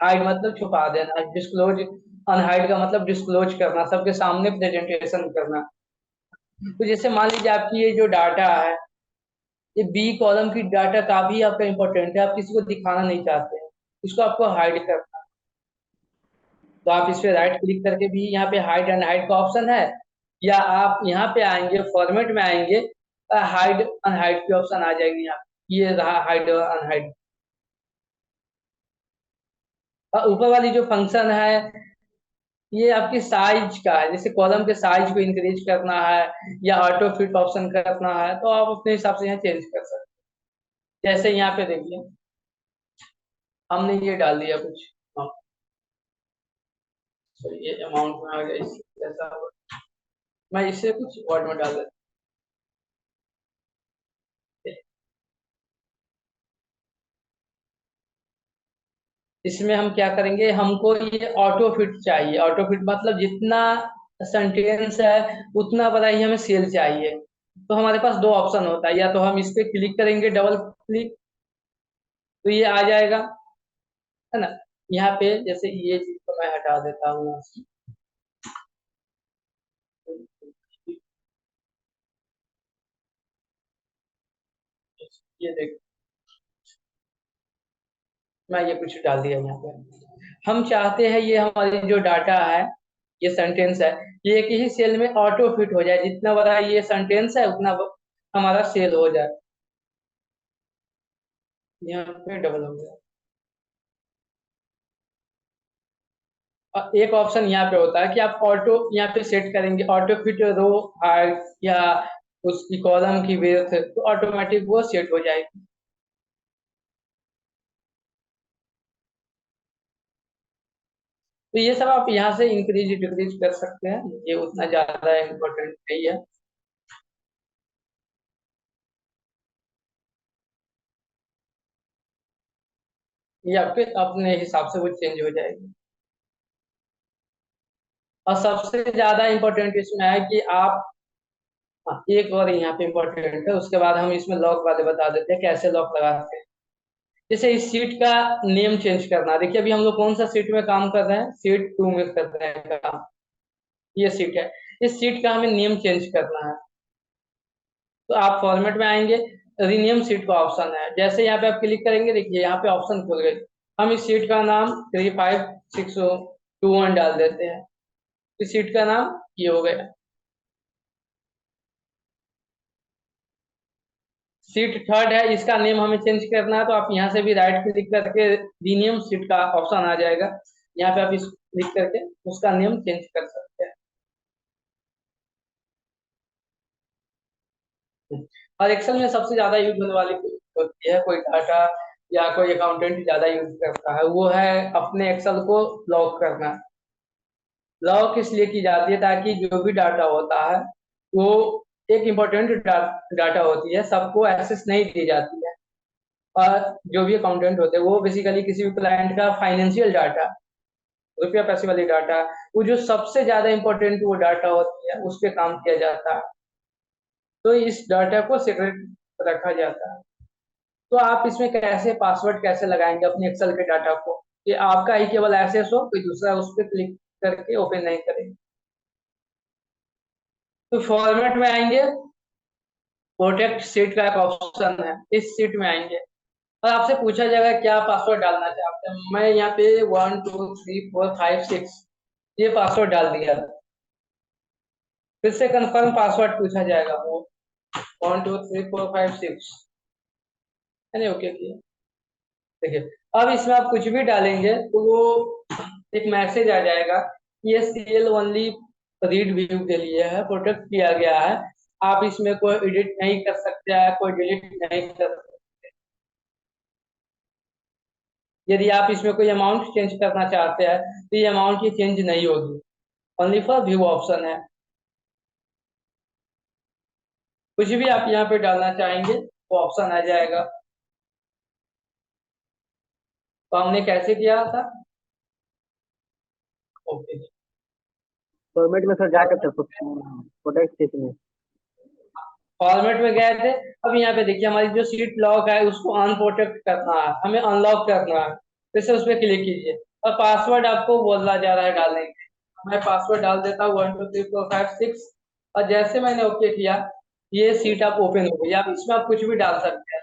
हाइड मतलब छुपा देना, डिस्क्लोज अनहाइड का मतलब डिस्क्लोज करना, सबके सामने प्रेजेंटेशन करना। तो जैसे मान लीजिए आपकी ये जो डाटा है, ये बी कॉलम की डाटा काफी आपका इंपॉर्टेंट है, आप किसी को दिखाना नहीं चाहते हैं, इसको आपको हाइड करना। तो आप इस पे राइट क्लिक करके भी यहाँ पे हाइड एंड हाइड का ऑप्शन है, या आप यहाँ पे आएंगे फॉर्मेट में आएंगे, हाइड अनहाइड की ऑप्शन आ जाएगी यहाँ पे। ये रहा हाइड और अनहाइड। और ऊपर वाली जो फंक्शन है ये आपकी साइज का है, जैसे कॉलम के साइज को इंक्रीज करना है या ऑटो फिट ऑप्शन करना है तो आप अपने हिसाब से यहाँ चेंज कर सकते हैं। जैसे यहाँ पे देखिए हमने ये डाल दिया कुछ, हाँ, तो ये अमाउंट में आ गया, इससे ऐसा होगा। मैं इससे कुछ वर्ड में डाल देता इसमें हम क्या करेंगे, हमको ये ऑटो फिट चाहिए। ऑटो फिट मतलब जितना सेंटेंस है उतना बड़ा ही हमें सेल चाहिए। तो हमारे पास दो ऑप्शन होता है, या तो हम इस पे क्लिक करेंगे डबल क्लिक तो ये आ जाएगा, है ना। यहाँ पे जैसे ये चीज को मैं हटा देता हूँ, ये देख, मैं ये कुछ डाल दिया यहाँ पे। हम चाहते हैं ये हमारी जो डाटा है, ये सेंटेंस है, ये एक ही सेल में ऑटो फिट हो जाए। जितना बड़ा ये सेंटेंस है उतना हमारा सेल हो जाए। यहाँ पे डबल हो गया। और एक ऑप्शन यहाँ पे होता है कि आप ऑटो यहाँ पे सेट करेंगे, ऑटो फिट रो हाइट या उसकी कॉलम की विड्थ, तो ऑटोमेटिक वो सेट हो जाएगी। तो ये सब आप यहाँ से इंक्रीज डिक्रीज कर सकते हैं, ये उतना ज्यादा इम्पोर्टेंट नहीं है। ये आपके अपने हिसाब से वो चेंज हो जाएगी। और सबसे ज्यादा इम्पोर्टेंट इसमें है कि आप, हाँ, एक और यहाँ पे इम्पोर्टेंट है, उसके बाद हम इसमें लॉक वाले बता देते हैं कैसे लॉक लगाते हैं। जैसे इस सीट का नेम चेंज करना, देखिए अभी हम लोग कौन सा सीट में काम कर रहे हैं, सीट 2 में कर रहे हैं काम। ये सीट है, इस सीट का हमें नेम चेंज करना है। तो आप फॉर्मेट में आएंगे, रीनेम सीट का ऑप्शन है, जैसे यहाँ पे आप क्लिक करेंगे, देखिए यहाँ पे ऑप्शन खुल गए। हम इस सीट का नाम 35621 डाल देते हैं, इस सीट का नाम ये हो गया। सीट थर्ड है, इसका नेम हमें चेंज करना है, तो आप यहाँ से भी राइट क्लिक करके रीनेम सीट का ऑप्शन आ जाएगा, यहाँ पे आप इस क्लिक करके उसका नेम चेंज कर सकते हैं। और एक्सेल में सबसे ज्यादा यूज होने वाली होती है, कोई डाटा या कोई अकाउंटेंट ज्यादा यूज करता है, वो है अपने एक्सेल को लॉक करना। लॉक इसलिए की जाती है ताकि जो भी डाटा होता है वो एक इम्पोर्टेंट डाटा होती है, सबको एक्सेस नहीं दी जाती है। और जो भी अकाउंटेंट होते हैं वो बेसिकली किसी भी क्लाइंट का फाइनेंशियल डाटा, रुपया पैसे वाली डाटा, वो जो सबसे ज्यादा इम्पोर्टेंट वो डाटा होती है उस पर काम किया जाता है। तो इस डाटा को सीक्रेट रखा जाता है। तो आप इसमें कैसे पासवर्ड कैसे लगाएंगे अपने एक्सेल के डाटा को, कि आपका ही केवल एक्सेस हो, कोई दूसरा उस पर क्लिक करके ओपन नहीं करेंगे। तो फॉर्मेट में आएंगे, प्रोटेक्ट सीट का एक ऑप्शन है, इस सीट में आएंगे और आपसे पूछा जाएगा क्या पासवर्ड डालना चाहते हैं। मैं यहाँ पे 1 2 3 4 5 6 ये पासवर्ड डाल दिया। फिर से कंफर्म पासवर्ड पूछा जाएगा, वो 1 2 3 4 5 6 यानी ओके किया। देखिए अब इसमें आप कुछ भी डालेंगे तो वो एक मैसेज आ जाएगा, ये सीएल ओनली रीड व्यू के लिए है, प्रोटेक्ट किया गया है, आप इसमें कोई एडिट नहीं कर सकते हैं, कोई डिलीट नहीं कर सकते। यदि आप इसमें कोई अमाउंट चेंज करना चाहते हैं तो ये अमाउंट की चेंज नहीं होगी, ओनली फॉर व्यू ऑप्शन है। कुछ भी आप यहाँ पे डालना चाहेंगे वो ऑप्शन आ जाएगा। तो हमने कैसे किया था, ओके। फॉर्मेट में सर जाकर सर प्रोटेक्ट सीट में। फॉर्मेट में गए थे, अब यहाँ पे देखिए हमारी जो सीट लॉक है उसको अनप्रोटेक्ट करना है, हमें अनलॉक करना है। फिर से उस पर क्लिक कीजिए और पासवर्ड आपको बोला जा रहा है डालने के लिए। मैं पासवर्ड डाल देता हूँ 1 2 3 4 5 6, और जैसे मैंने ओके किया ये सीट आप ओपन हो गई। आप इसमें आप कुछ भी डाल सकते हैं,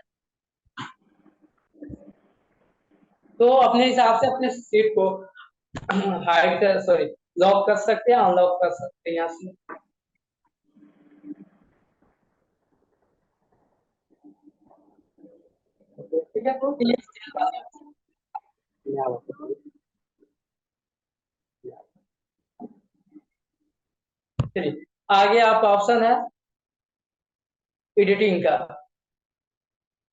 तो अपने हिसाब से अपने सीट को हाइड कर, सॉरी, लॉक कर सकते हैं, अनलॉक कर सकते हैं यहाँ से। ठीक है, तो ये चलिए आगे आप ऑप्शन है एडिटिंग का।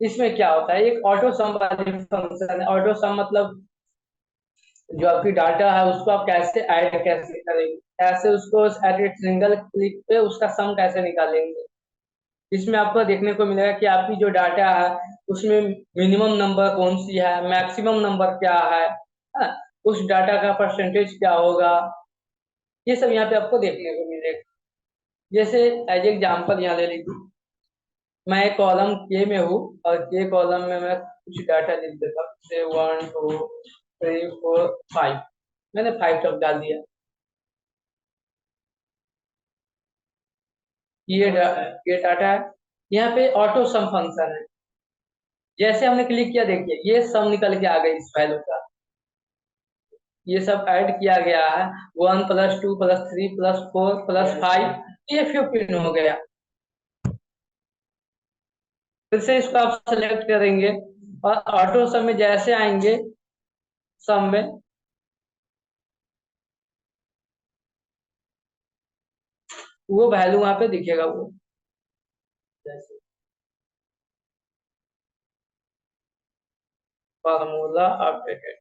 इसमें क्या होता है, एक ऑटो सम वाली फंक्शन है। ऑटो सम मतलब जो आपकी डाटा है उसको आप कैसे ऐड कैसे करेंगे, कैसे उसको एट सिंगल क्लिक पे उसका सम कैसे निकालेंगे। इसमें आपको देखने को मिलेगा कि आपकी जो डाटा है उसमें मिनिमम नंबर कौन सी है, मैक्सिमम नंबर क्या है, है ना, उस डाटा का परसेंटेज क्या होगा, ये सब यहाँ पे आपको देखने को मिलेगा। जैसे एज एग्जाम्पल यहाँ ले लीजिए, मैं कॉलम के में हूँ और के कॉलम में मैं कुछ डाटा लिख देता हूँ, जैसे 1 2 3 4 5, मैंने 5 तक डाल दिया। ये डाटा है। यहाँ पे ऑटो सम फंक्शन है, जैसे हमने क्लिक किया देखिए ये सम निकल के आ गई इस वैल्यू का, ये सब ऐड किया गया है, 1 + 2 + 3 + 4 + 5, ये 15 हो गया। फिर से इसको आप सेलेक्ट करेंगे और ऑटो सम में जैसे आएंगे सम में, वो वैल्यू वहां पे दिखेगा, वो जैसे फार्मूला अपडेटेड।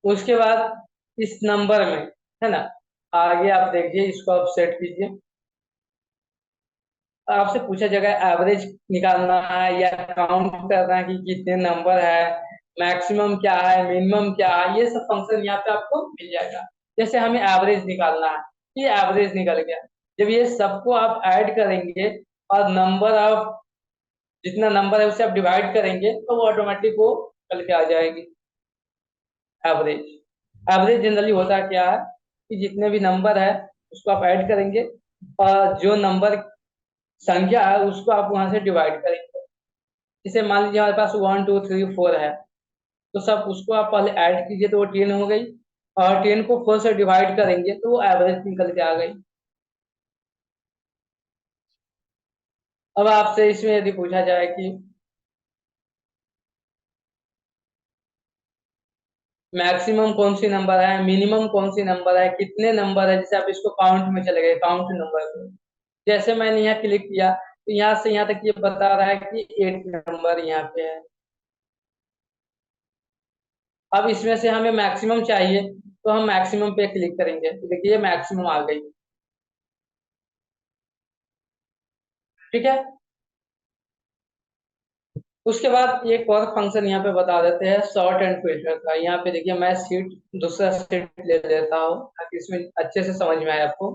उसके बाद इस नंबर में, है ना, आगे आप देखिए, इसको आप सेट कीजिए। आपसे पूछा जाएगा एवरेज निकालना है या काउंट करना है कि कितने नंबर है, मैक्सिमम क्या है, मिनिमम क्या है, ये सब फंक्शन यहाँ पे आपको मिल जाएगा। जैसे हमें एवरेज निकालना है, ये एवरेज निकल गया। जब ये सबको आप ऐड करेंगे और नंबर ऑफ, जितना नंबर है उसे आप डिवाइड करेंगे तो वो ऑटोमेटिक वो निकल के आ जाएगी एवरेज। एवरेज जनरली होता क्या है कि जितने भी नंबर है उसको आप ऐड करेंगे और जो नंबर संख्या है उसको आप वहां से डिवाइड करेंगे। जैसे मान लीजिए हमारे पास 1 2 3 4 है, तो सब उसको आप पहले ऐड कीजिए तो वो 10 हो गई, और 10 को 4 से डिवाइड करेंगे तो वो एवरेज निकल के आ गई। अब आपसे इसमें यदि पूछा जाए कि मैक्सिमम कौन सी नंबर है, मिनिमम कौन सी नंबर है, कितने नंबर है, जैसे आप इसको काउंट में चले गए, काउंट नंबर में जैसे मैंने यहाँ क्लिक किया तो यहाँ से यहाँ तक ये बता रहा है कि 8 नंबर यहाँ पे है। अब इसमें से हमें मैक्सिमम चाहिए तो हम मैक्सिमम पे क्लिक करेंगे, तो देखिए मैक्सिमम आ गई। ठीक है, उसके बाद एक और फंक्शन यहाँ पे बता देते हैं, सॉर्ट एंड फिल्टर का। यहाँ पे देखिए मैं सीट, दूसरा सीट ले लेता हूँ ताकि इसमें अच्छे से समझ में आए आपको।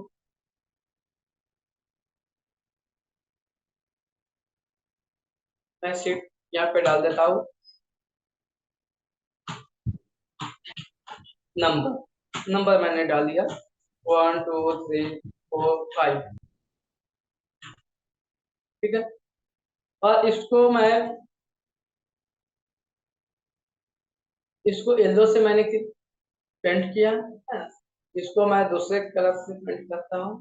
मैं सीट यहाँ पे डाल देता हूँ, नंबर नंबर मैंने डाल दिया 1 2 3 4 5। ठीक है, और इसको येलो से मैंने पेंट किया है ना? इसको मैं दूसरे कलर से पेंट करता हूँ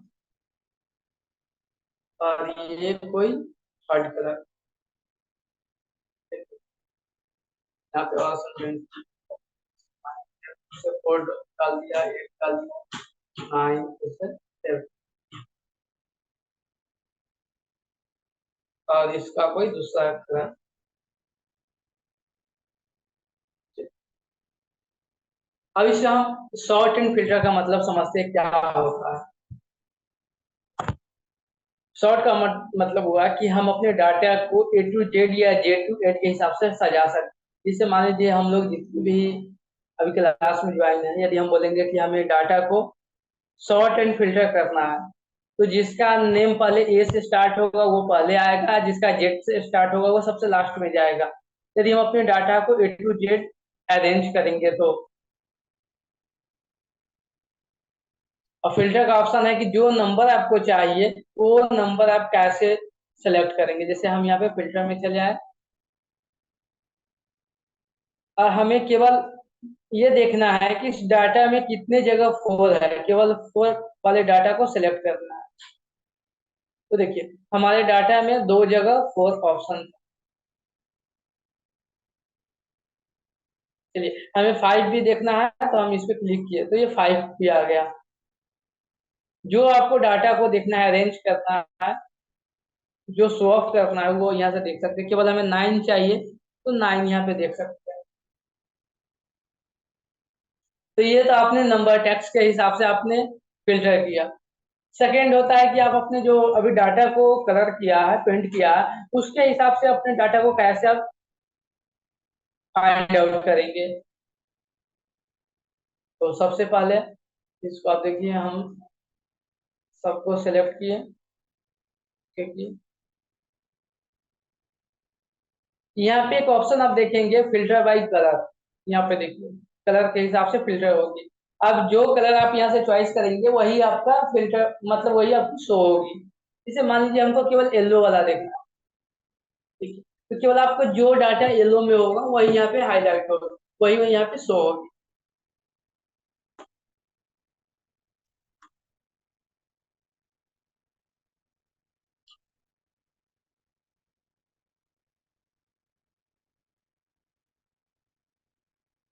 और ये कोई थर्ड कलर, यहाँ पे और पेंट से 4 डाल दिया, 8 डाल दिया, 9 जैसे 7, और इसका कोई दूसरा कलर। अब इससे हम शॉर्ट एंड फिल्टर का मतलब समझते हैं क्या होता है। शॉर्ट का मतलब हुआ कि हम अपने डाटा को A to Z या J to Z के हिसाब से सजा सकते। जैसे मान लीजिए हम लोग जितने भी अभी क्लास में ज्वाइन है, यदि हम बोलेंगे कि हमें डाटा को शॉर्ट एंड फिल्टर करना है, तो जिसका नेम पहले ए से स्टार्ट होगा वो पहले आएगा, जिसका जेड से स्टार्ट होगा वो सबसे लास्ट में जाएगा। यदि हम अपने डाटा को A to Z अरेंज करेंगे तो, और फिल्टर का ऑप्शन है कि जो नंबर आपको चाहिए वो नंबर आप कैसे सेलेक्ट करेंगे। जैसे हम यहाँ पे फिल्टर में चले आए और हमें केवल ये देखना है कि इस डाटा में कितने जगह 4 है, केवल 4 वाले डाटा को सिलेक्ट करना है। तो देखिए हमारे डाटा में 2 जगह 4 ऑप्शन, चलिए हमें 5 भी देखना है तो हम इस पे क्लिक किए तो ये 5 भी आ गया। जो आपको डाटा को देखना है, अरेंज करना है, जो शो ऑफ करना है वो यहाँ से देख सकते हैं। केवल हमें 9 चाहिए तो 9 यहाँ पे देख सकते हैं। तो ये तो आपने नंबर टेक्स्ट के हिसाब से आपने फिल्टर किया। सेकेंड होता है कि आप अपने जो अभी डाटा को कलर किया है, पेंट किया है, उसके हिसाब से अपने डाटा को कैसे आप फाइंड आउट करेंगे। तो सबसे पहले इसको आप देखिए, हम सबको सिलेक्ट किए, ठीक है। यहाँ पे एक ऑप्शन आप देखेंगे फिल्टर बाई कलर, यहाँ पे देखिए कलर के हिसाब से फिल्टर होगी। अब जो कलर आप यहाँ से चॉइस करेंगे वही आपका फिल्टर, मतलब वही आपको शो होगी। जैसे मान लीजिए हमको केवल येलो वाला देखना है, ठीक है, तो केवल आपको जो डाटा येलो में होगा वही यहाँ पे हाईलाइट होगा, वही यहाँ पे शो होगी।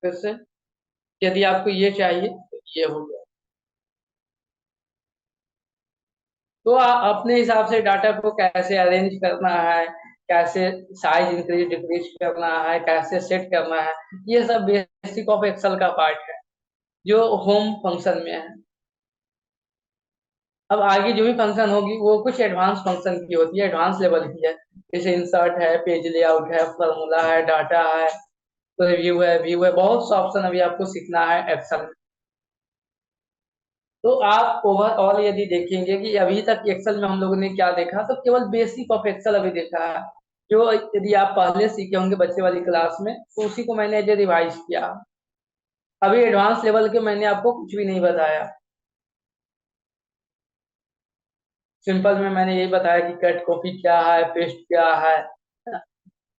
फिर से यदि आपको ये चाहिए तो ये हो गया। तो अपने हिसाब से डाटा को कैसे अरेंज करना है, कैसे साइज इंक्रीज डिक्रीज करना है, कैसे सेट करना है, ये सब बेसिक ऑफ एक्सेल का पार्ट है जो होम फंक्शन में है। अब आगे जो भी फंक्शन होगी वो कुछ एडवांस फंक्शन की होती है, एडवांस लेवल की है। जैसे इंसर्ट है, पेज लेआउट है, फॉर्मूला है, डाटा है, रिव्यू है, व्यू है, बहुत सा ऑप्शन अभी आपको सीखना है एक्सेल में। तो आप ओवरऑल यदि देखेंगे कि अभी तक एक्सेल में हम लोगों ने क्या देखा, तो केवल बेसिक ऑफ एक्सेल अभी देखा है। जो यदि आप पहले सीखे होंगे बच्चे वाली क्लास में, तो उसी को मैंने जो रिवाइज किया। अभी एडवांस लेवल के मैंने आपको कुछ भी नहीं बताया। सिंपल में मैंने यही बताया कि कट कॉपी क्या है, पेस्ट क्या है,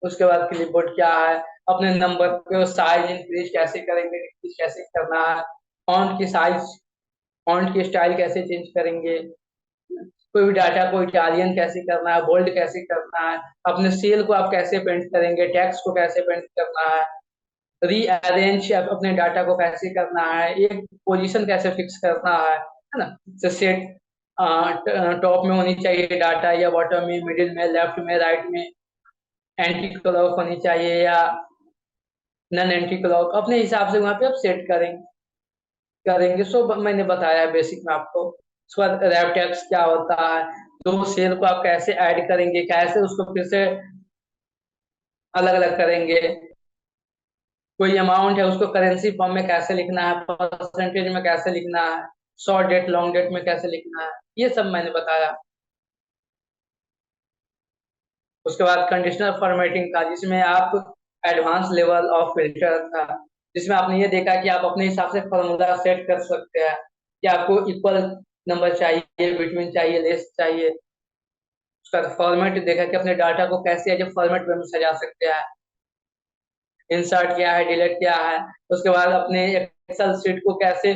उसके बाद क्लिपबोर्ड क्या है, अपने नंबर को साइज इंक्रीज कैसे करेंगे, डिक्रीज कैसे करना है, फॉन्ट की साइज, फॉन्ट की स्टाइल कैसे चेंज करेंगे, कोई भी डाटा को इटालियन कैसे करना है, बोल्ड कैसे करना है, अपने सेल को आप कैसे पेंट करेंगे, टेक्स्ट को कैसे पेंट करना है, रीअरेंज अपने डाटा को कैसे करना है, एक पोजीशन कैसे फिक्स करना है ना। जैसे सेट टॉप में होनी चाहिए डाटा, या बॉटम में, मिडिल में, लेफ्ट में, राइट में, एंटी क्लॉक होनी चाहिए या नन एंटी क्लॉक, अपने हिसाब से वहां पे आप सेट करेंगे करेंगे। सो मैंने बताया बेसिक में आपको। उसके बाद रैप टैक्स क्या होता है, दो सेल को आप कैसे ऐड करेंगे, कैसे उसको फिर से अलग अलग करेंगे, कोई अमाउंट है उसको करेंसी फॉर्म में कैसे लिखना है, परसेंटेज में कैसे लिखना है, शॉर्ट डेट लॉन्ग डेट में कैसे लिखना है, ये सब मैंने बताया। उसके बाद कंडीशनल फॉर्मेटिंग था, जिसमें आप एडवांस लेवल ऑफ फिल्टर था, जिसमें आपने ये देखा कि आप अपने हिसाब से फॉर्मूला सेट कर सकते हैं कि आपको इक्वल नंबर चाहिए, बिटवीन चाहिए, लेस चाहिए। उसका फॉर्मेट देखा कि अपने डाटा को कैसे एज ए फॉर्मेट में सजा सकते हैं, इंसर्ट क्या है, डिलीट क्या है। उसके बाद अपने एक्सेल शीट को कैसे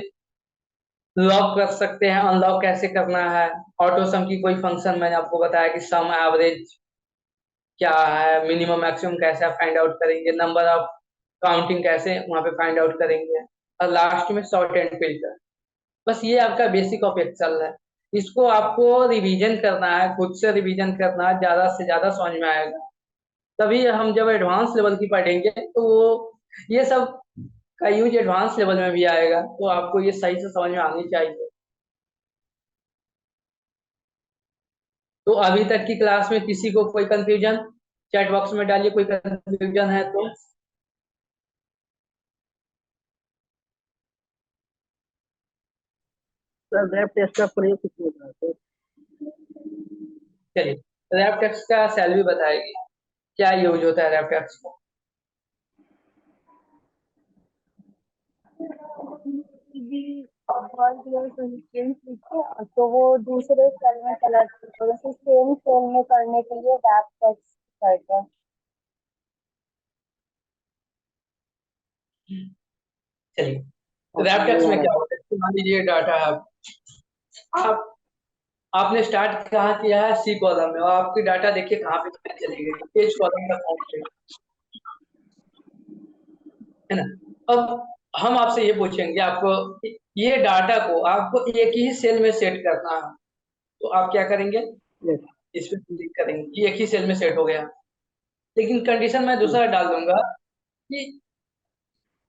लॉक कर सकते हैं, अनलॉक कैसे करना है। ऑटो सम की कोई फंक्शन मैंने आपको बताया कि सम एवरेज क्या है, मिनिमम मैक्सिमम कैसे आप फाइंड आउट करेंगे, नंबर ऑफ काउंटिंग कैसे वहां पे फाइंड आउट करेंगे, और लास्ट में सॉर्ट एंड फिल्टर। बस ये आपका बेसिक ऑफ एक्सेल है। इसको आपको रिवीजन करना है, खुद से रिवीजन करना है, ज्यादा से ज्यादा समझ में आएगा। तभी हम जब एडवांस लेवल की पढ़ेंगे तो वो ये सब का यूज एडवांस लेवल में भी आएगा, तो आपको ये सही से समझ में आनी चाहिए। तो अभी तक की क्लास में किसी को कोई कंफ्यूजन, चैट बॉक्स में डालिए कोई कंफ्यूजन है तो। सर रैप टेस्ट का प्रयोग किस में होता है सर? चलिए, रैप टेक्स्ट का सैलरी बताएगी, क्या यूज होता है रैप टेक्स्ट का। यदि वर्ड या सेंटेंस लिखे तो वो दूसरे सेल में चला जाता है, जैसे सेम सेल में करने के लिए रैप टेक्स्ट करते हैं। चलिए, हाँ रैप समझ टेक्स्ट में आ में रहा क्या है। होता है, मान लीजिए डाटा है, आप आपने स्टार्ट कहाँ किया है, सी कॉलम में, और आपकी डाटा देखिए कहाँ पे चली गई, पेज कॉलम तक पहुंच गई, है ना। अब हम आपसे ये पूछेंगे, आपको ये डाटा को आपको एक ही सेल में सेट करना है, तो आप क्या करेंगे, यस। इस पे क्लिक करेंगे कि एक ही सेल में सेट हो गया। लेकिन कंडीशन मैं दूसरा डाल दूंगा कि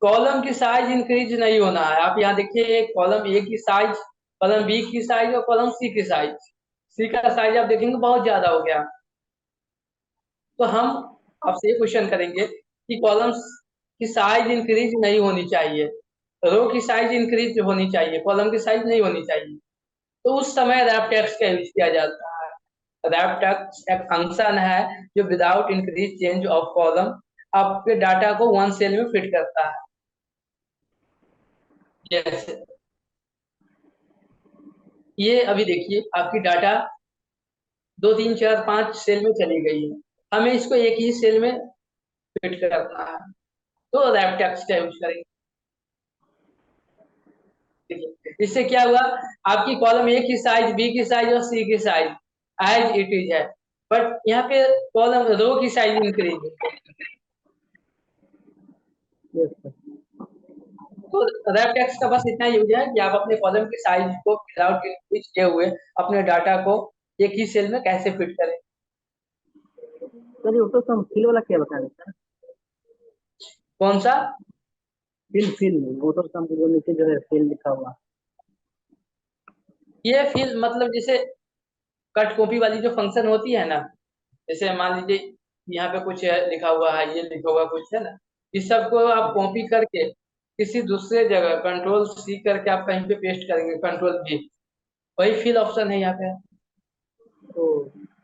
कॉलम की साइज इंक्रीज नहीं होना है। आप यहाँ देखिए, कॉलम ए की साइज, कॉलम बी की साइज और कॉलम सी की साइज, सी का साइज आप देखेंगे बहुत ज्यादा हो गया। तो हम आपसे ये क्वेश्चन करेंगे कि कॉलम्स की साइज इंक्रीज नहीं होनी चाहिए, रो की साइज इंक्रीज होनी चाहिए, कॉलम की साइज नहीं होनी चाहिए, तो उस समय रैप टेक्स्ट का यूज किया जाता है। रैप टेक्स्ट एक फंक्शन है जो without increase change of column आपके डाटा को वन सेल में फिट करता है। जैसे ये अभी देखिए आपकी डाटा 2 3 4 5 सेल में चली गई है, हमें इसको एक ही सेल में फिट करना है, तो रैप टेक्स्ट का यूज करेंगे। इससे क्या हुआ, आपकी कॉलम ए की साइज, बी की साइज और सी की साइज एज इट इज है, बट यहाँ पे कॉलम रो की साइज इंक्रीज है। Yes sir. तो रैप टेक्स्ट का बस इतना यूज है कि आप अपने कॉलम की साइज को विदाउट इंक्रीज किए हुए अपने डाटा को एक ही सेल में कैसे फिट करें। सर ये ऑटोसम फिल वाला क्या बता रहे सर? कौन सा? फिल ऑटोसम के जो नीचे जो है फिल लिखा हुआ। ये फिल मतलब जैसे कट कॉपी वाली जो फंक्शन होती है ना, जैसे मान लीजिए यहाँ पे कुछ है लिखा हुआ है, ये लिखा हुआ कुछ है ना, इस सब को आप कॉपी करके किसी दूसरे जगह कंट्रोल सी करके आप कहीं पे पेस्ट करेंगे, कंट्रोल वी, वही फिल ऑप्शन है यहाँ पे। तो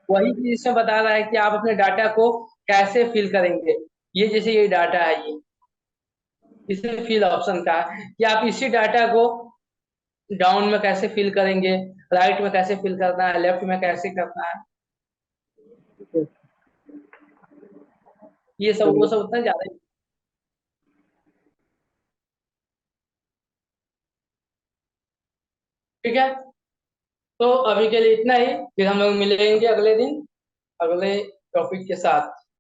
वही चीज इसमें बता रहा है कि आप अपने डाटा को कैसे फिल करेंगे। ये जैसे ये डाटा है, ये इसमें फिल ऑप्शन का है कि आप इसी डाटा को डाउन में कैसे फिल करेंगे, राइट में कैसे फिल करना है, लेफ्ट में कैसे करना है, ये सब वो चलिए सब उतना ज्यादा। ठीक है, तो अभी के लिए इतना ही, फिर हम लोग मिलेंगे अगले दिन अगले टॉपिक के साथ।